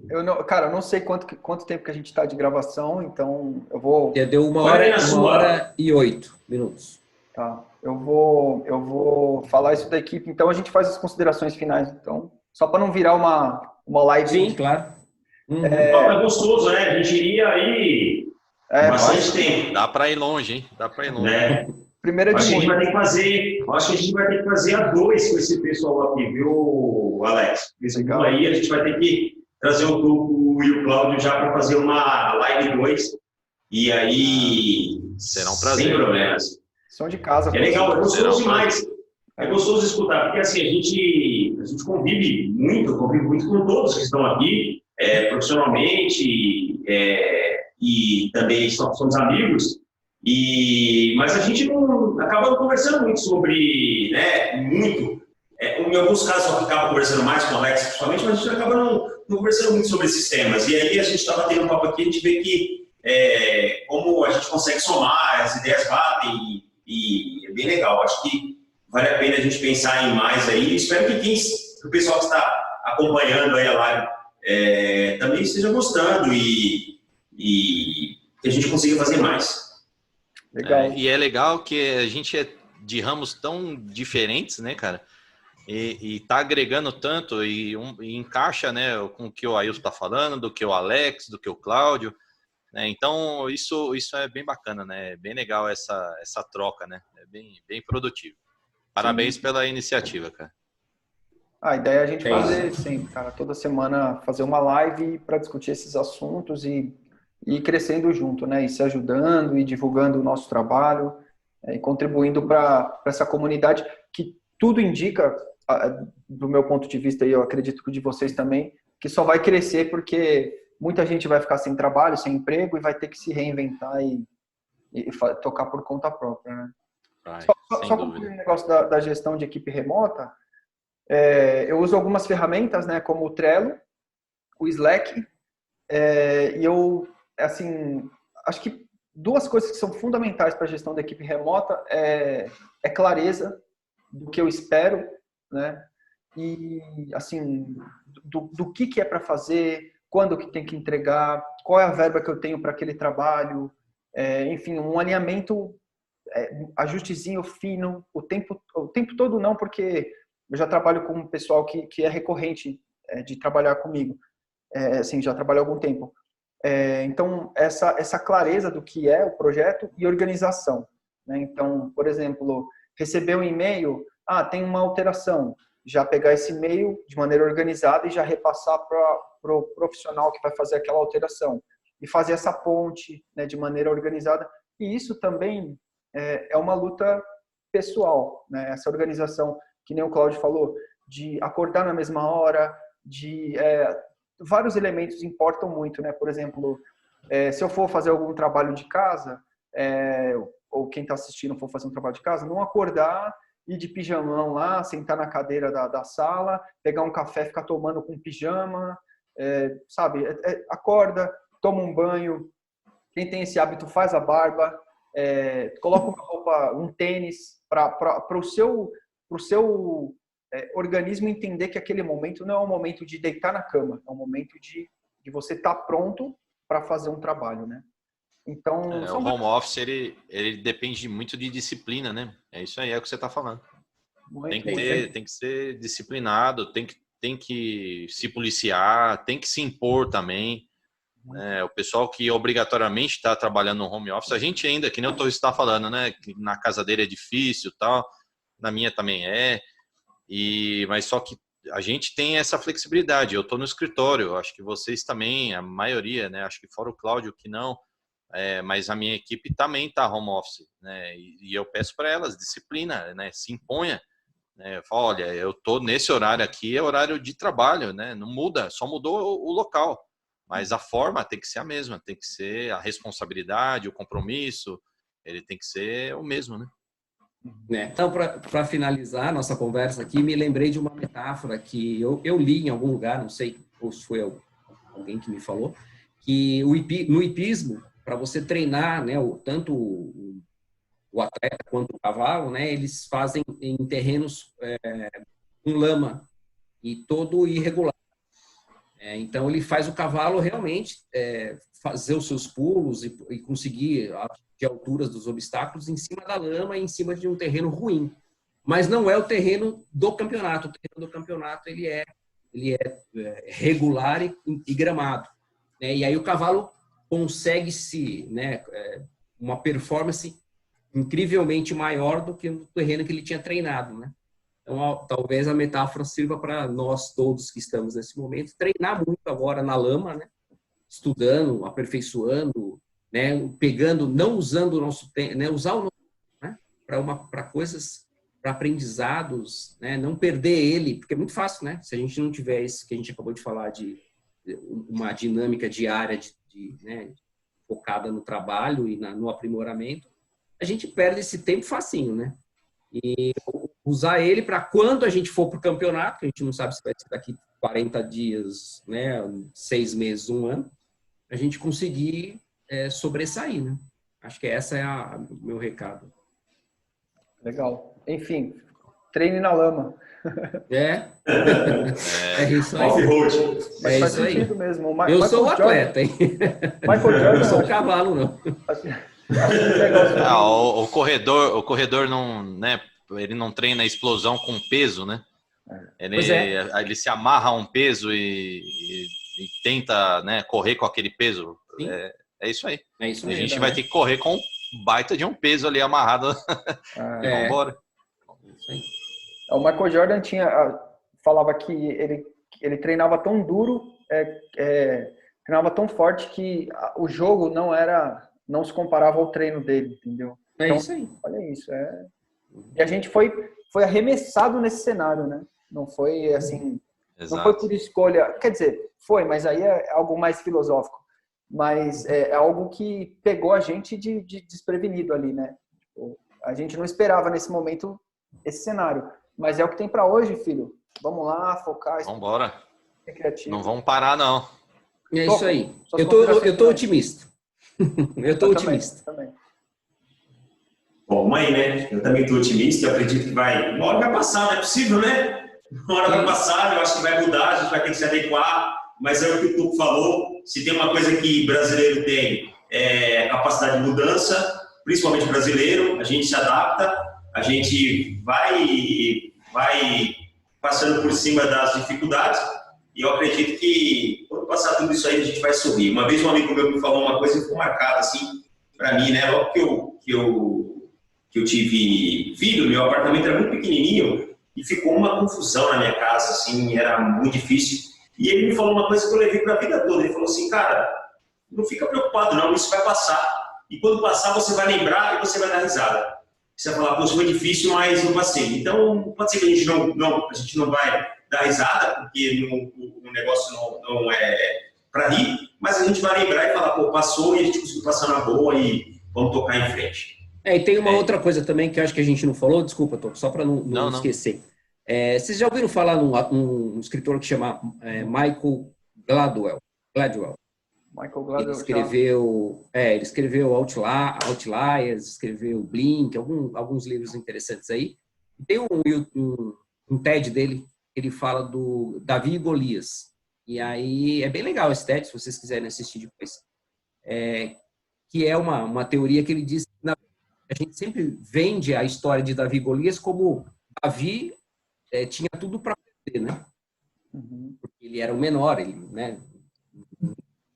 Eu não sei quanto tempo que a gente está de gravação, então eu vou... Deu 1h08 minutos. Tá. Eu vou falar isso da equipe, então a gente faz as considerações finais, então, só para não virar uma live. Sim, claro. É gostoso, né? A gente iria aí bastante tempo. Dá para ir longe, hein? Dá para ir longe. Né? Primeira de acho que a gente vai ter que fazer a 2 com esse pessoal aqui, viu, Alex? Esse aí a gente vai ter que trazer o Tuco e o Cláudio já para fazer uma live 2. E aí... Será um prazer. Sem problemas. Som de casa. É legal, é gostoso demais. É gostoso escutar, porque assim, a gente convive muito com todos que estão aqui, profissionalmente, e também somos amigos, mas a gente não acaba não conversando muito sobre, né, em alguns casos eu acabo conversando mais com o Alex, principalmente, mas a gente acaba não conversando muito sobre esses temas. E aí a gente estava tendo um papo aqui, a gente vê que como a gente consegue somar, as ideias batem e é bem legal. Acho que vale a pena a gente pensar em mais aí. Espero que o pessoal que está acompanhando aí a live também esteja gostando e que a gente consiga fazer mais. Legal. E é legal que a gente é de ramos tão diferentes, né, cara? E tá agregando tanto e encaixa, né, com o que o Ailson está falando, do que o Alex, do que o Cláudio, né? Então isso é bem bacana, né? É bem legal essa troca, né? É bem produtivo. Parabéns Sim. pela iniciativa, cara. A ideia é a gente fazer sempre, cara, toda semana fazer uma live para discutir esses assuntos e ir crescendo junto, né? E se ajudando e divulgando o nosso trabalho e contribuindo para essa comunidade que tudo indica, do meu ponto de vista, e eu acredito que o de vocês também, que só vai crescer porque muita gente vai ficar sem trabalho, sem emprego e vai ter que se reinventar e tocar por conta própria, né? Só concluir o negócio da gestão de equipe remota, eu uso algumas ferramentas, né, como o Trello, o Slack, e eu, assim, acho que duas coisas que são fundamentais para a gestão da equipe remota é clareza do que eu espero, né? E, assim, do que é para fazer, quando que tem que entregar, qual é a verba que eu tenho para aquele trabalho, enfim, um alinhamento, ajustezinho fino, o tempo todo não, porque eu já trabalho com um pessoal que é recorrente de trabalhar comigo, assim, já trabalho há algum tempo. Então, essa clareza do que é o projeto e organização, né? Então, por exemplo, receber um e-mail, tem uma alteração, já pegar esse e-mail de maneira organizada e já repassar para o profissional que vai fazer aquela alteração e fazer essa ponte, né, de maneira organizada. E isso também é uma luta pessoal, né? Essa organização, que nem o Cláudio falou, de acordar na mesma hora, vários elementos importam muito, né? Por exemplo, se eu for fazer algum trabalho de casa, ou quem está assistindo for fazer um trabalho de casa, não acordar, ir de pijamão lá, sentar na cadeira da sala, pegar um café, ficar tomando com pijama, sabe? Acorda, toma um banho, quem tem esse hábito faz a barba, coloca uma roupa, um tênis, para o seu organismo entender que aquele momento não é um momento de deitar na cama, é um momento de você estar pronto para fazer um trabalho, né? Então, o home office, ele depende muito de disciplina, né? É isso aí, é o que você está falando. Tem que ser disciplinado, tem que se policiar, tem que se impor também. O pessoal que obrigatoriamente está trabalhando no home office, a gente ainda, que nem eu estou falando, né? Que na casa dele é difícil, tal, na minha também mas só que a gente tem essa flexibilidade. Eu estou no escritório, acho que vocês também, a maioria, né? Acho que fora o Cláudio que não, mas a minha equipe também está home office, né? E eu peço para elas disciplina, né? Se imponha, né? Olha, eu estou nesse horário aqui, é horário de trabalho, né? Não muda, só mudou o local, mas a forma tem que ser a mesma, tem que ser a responsabilidade, o compromisso, ele tem que ser o mesmo, né? Então, para finalizar nossa conversa aqui, me lembrei de uma metáfora que eu li em algum lugar, não sei ou se foi alguém que me falou, que no hipismo, para você treinar, né, tanto o atleta quanto o cavalo, né, eles fazem em terrenos com lama e todo irregular. Então, ele faz o cavalo realmente fazer os seus pulos e conseguir de alturas dos obstáculos em cima da lama e em cima de um terreno ruim. Mas não é o terreno do campeonato. O terreno do campeonato ele é regular e gramado. E aí o cavalo consegue uma performance incrivelmente maior do que no terreno que ele tinha treinado, né? Então, talvez a metáfora sirva para nós todos que estamos nesse momento treinar muito agora na lama, né? Estudando, aperfeiçoando, né? Pegando, não usando o nosso tempo, né? Usar o nosso tempo, né? Para coisas, para aprendizados, né? Não perder ele, porque é muito fácil, né? Se a gente não tiver isso que a gente acabou de falar de uma dinâmica diária focada no trabalho e no aprimoramento, a gente perde esse tempo facinho, né? E usar ele para quando a gente for para o campeonato, que a gente não sabe se vai ser daqui 40 dias, né, 6 meses, 1 ano, a gente conseguir sobressair, né? Acho que essa é o meu recado. Legal. Enfim, treine na lama. É isso aí. Off-road. Mas faz isso aí. sentido mesmo. Eu sou o atleta, hein? Michael Jordan, Eu sou o cavalo, não. Acho legal. O corredor não, né, ele não treina a explosão com peso, né? Ele se amarra a um peso e tenta, né, correr com aquele peso. É isso aí. É isso a mesmo, gente vai ter que correr com um baita de um peso ali amarrado. Vamos embora. Isso aí. O Michael Jordan falava que ele treinava tão duro, treinava tão forte que o jogo não se comparava ao treino dele, entendeu? Então, isso aí. Olha isso. E a gente foi arremessado nesse cenário, né? Não foi assim, Exato. Não foi por escolha. Quer dizer, foi, mas aí é algo mais filosófico. Mas é algo que pegou a gente de desprevenido ali, né? A gente não esperava nesse momento esse cenário. Mas é o que tem para hoje, filho. Vamos lá, focar. Vamos embora. Ser criativo. Não vamos parar, não. É isso aí. Eu tô otimista. Eu tô otimista. Também. Bom, mãe, né? Eu também estou otimista. Eu acredito que uma hora vai passar, não é possível, né? Uma hora vai passar, eu acho que vai mudar, a gente vai ter que se adequar. Mas é o que o Tuco falou. Se tem uma coisa que brasileiro tem, é capacidade de mudança, principalmente brasileiro. A gente se adapta, a gente vai passando por cima das dificuldades. E eu acredito que quando passar tudo isso aí, a gente vai sorrir. Uma vez um amigo meu me falou uma coisa que ficou marcada assim para mim, né? Logo que eu tive filho, meu apartamento era muito pequenininho e ficou uma confusão na minha casa, assim, era muito difícil. E ele me falou uma coisa que eu levei para a vida toda. Ele falou assim, cara, não fica preocupado não, isso vai passar. E quando passar, você vai lembrar e você vai dar risada. Você vai falar, pô, isso foi difícil, mas eu passei. Então, pode ser que a gente não vai dar risada, porque o negócio não é para rir, mas a gente vai lembrar e falar, pô, passou e a gente conseguiu passar na boa e vamos tocar em frente. E tem uma outra coisa também que eu acho que a gente não falou, desculpa, Tô, só para não esquecer. Vocês já ouviram falar num escritor que chama Michael Gladwell? Michael Gladwell. Ele escreveu Outliers, escreveu Blink, alguns livros interessantes aí. Tem um TED dele, ele fala do Davi e Golias. E aí é bem legal esse TED, se vocês quiserem assistir depois. Que é uma teoria que ele diz que a gente sempre vende a história de Davi e Golias como Davi tinha tudo para perder, né? Porque ele era o menor, ele, né?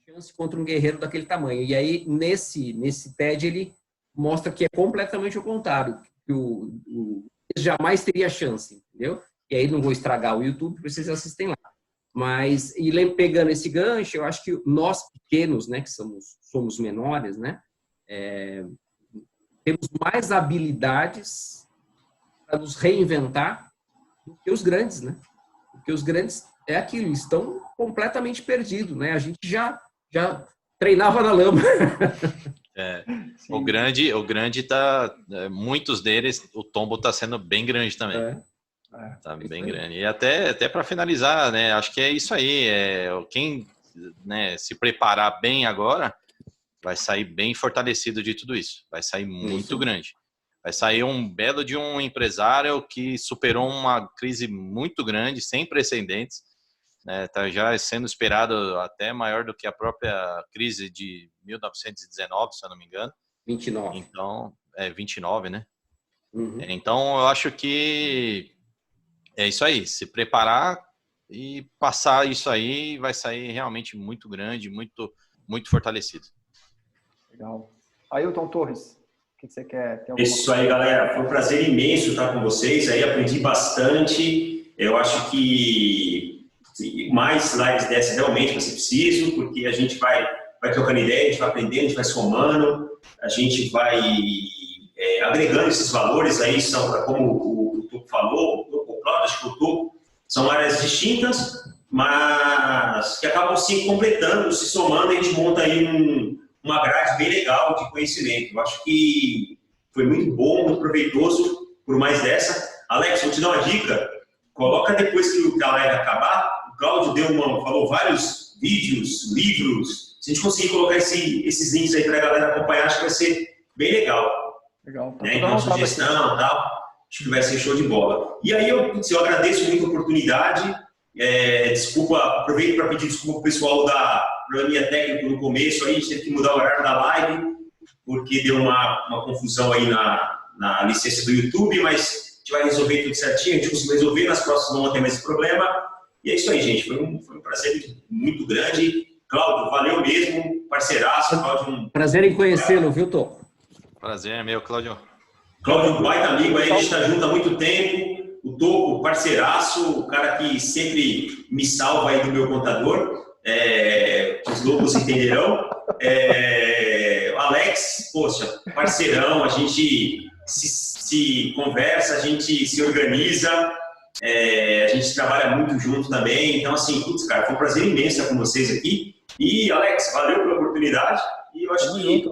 Chance contra um guerreiro daquele tamanho. E aí, nesse TED, ele mostra que é completamente o contrário, que o jamais teria chance, entendeu? E aí não vou estragar o YouTube, vocês assistem lá. Mas, pegando esse gancho, eu acho que nós pequenos, né, que somos menores, né, temos mais habilidades para nos reinventar do que os grandes, né? Porque os grandes é aquilo, estão completamente perdidos, né? A gente já treinava na lama. O grande tá, muitos deles, o tombo tá sendo bem grande também. Tá bem grande. E até para finalizar, né? Acho que é isso aí. Quem, né, se preparar bem agora vai sair bem fortalecido de tudo isso. Vai sair muito grande. Vai sair um belo de um empresário que superou uma crise muito grande, sem precedentes. Está já sendo esperado até maior do que a própria crise de 1919, se eu não me engano. 29. Então, 29, né? Então, eu acho que é isso aí. Se preparar e passar isso aí, vai sair realmente muito grande, muito, muito fortalecido. Legal. Ailton Torres, o que você quer? Isso aí, galera. Foi um prazer imenso estar com vocês. Aí aprendi bastante. Eu acho que mais lives dessas realmente vai ser preciso, porque a gente vai trocando ideia, a gente vai aprendendo, a gente vai somando, a gente vai agregando esses valores aí, são, como o Tuco falou, o Cláudio, acho que o Tuco, são áreas distintas, mas que acabam se completando, se somando, e a gente monta aí uma grade bem legal de conhecimento. Eu acho que foi muito bom, muito proveitoso, por mais dessa. Alex, vou te dar uma dica. Coloca depois que a live acabar. O Cláudio falou vários vídeos, livros. Se a gente conseguir colocar esses links aí para a galera acompanhar, acho que vai ser bem legal. Legal. Né? Então, sugestão e tal, acho que vai ser show de bola. E aí eu agradeço muito a oportunidade. Desculpa, aproveito para pedir desculpa para o pessoal da programinha técnica no começo. Aí a gente teve que mudar o horário da live, porque deu uma confusão aí na licença do YouTube, mas a gente vai resolver tudo certinho, a gente conseguiu resolver, nas próximas não ter mais esse problema. E é isso aí, gente. Foi um prazer muito grande. Cláudio, valeu mesmo, parceiraço. Cláudio, prazer em conhecê-lo, viu, Tô? Prazer é meu, Cláudio. Cláudio, baita amigo aí, a gente está junto há muito tempo. O Toco, parceiraço, o cara que sempre me salva aí do meu contador. Os loucos entenderão. O Alex, poxa, parceirão, a gente se conversa, a gente se organiza, a gente trabalha muito junto também. Então, assim, putz, cara, foi um prazer imenso estar com vocês aqui. E, Alex, valeu pela oportunidade. E eu acho que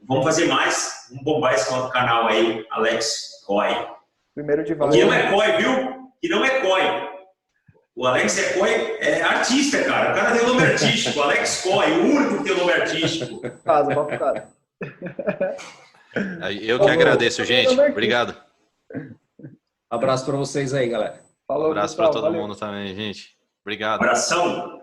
vamos fazer mais, vamos bombar esse canal aí, Alex Coy. Primeiro de vários. Que não é Coy, viu? Que não é Coy. O Alex é artista, cara. O cara tem nome artístico. Alex Coy, o único que tem nome artístico. Cara. Eu que agradeço, gente. Obrigado. Abraço para vocês aí, galera. Falou, abraço para todo mundo também, gente. Obrigado. Abração.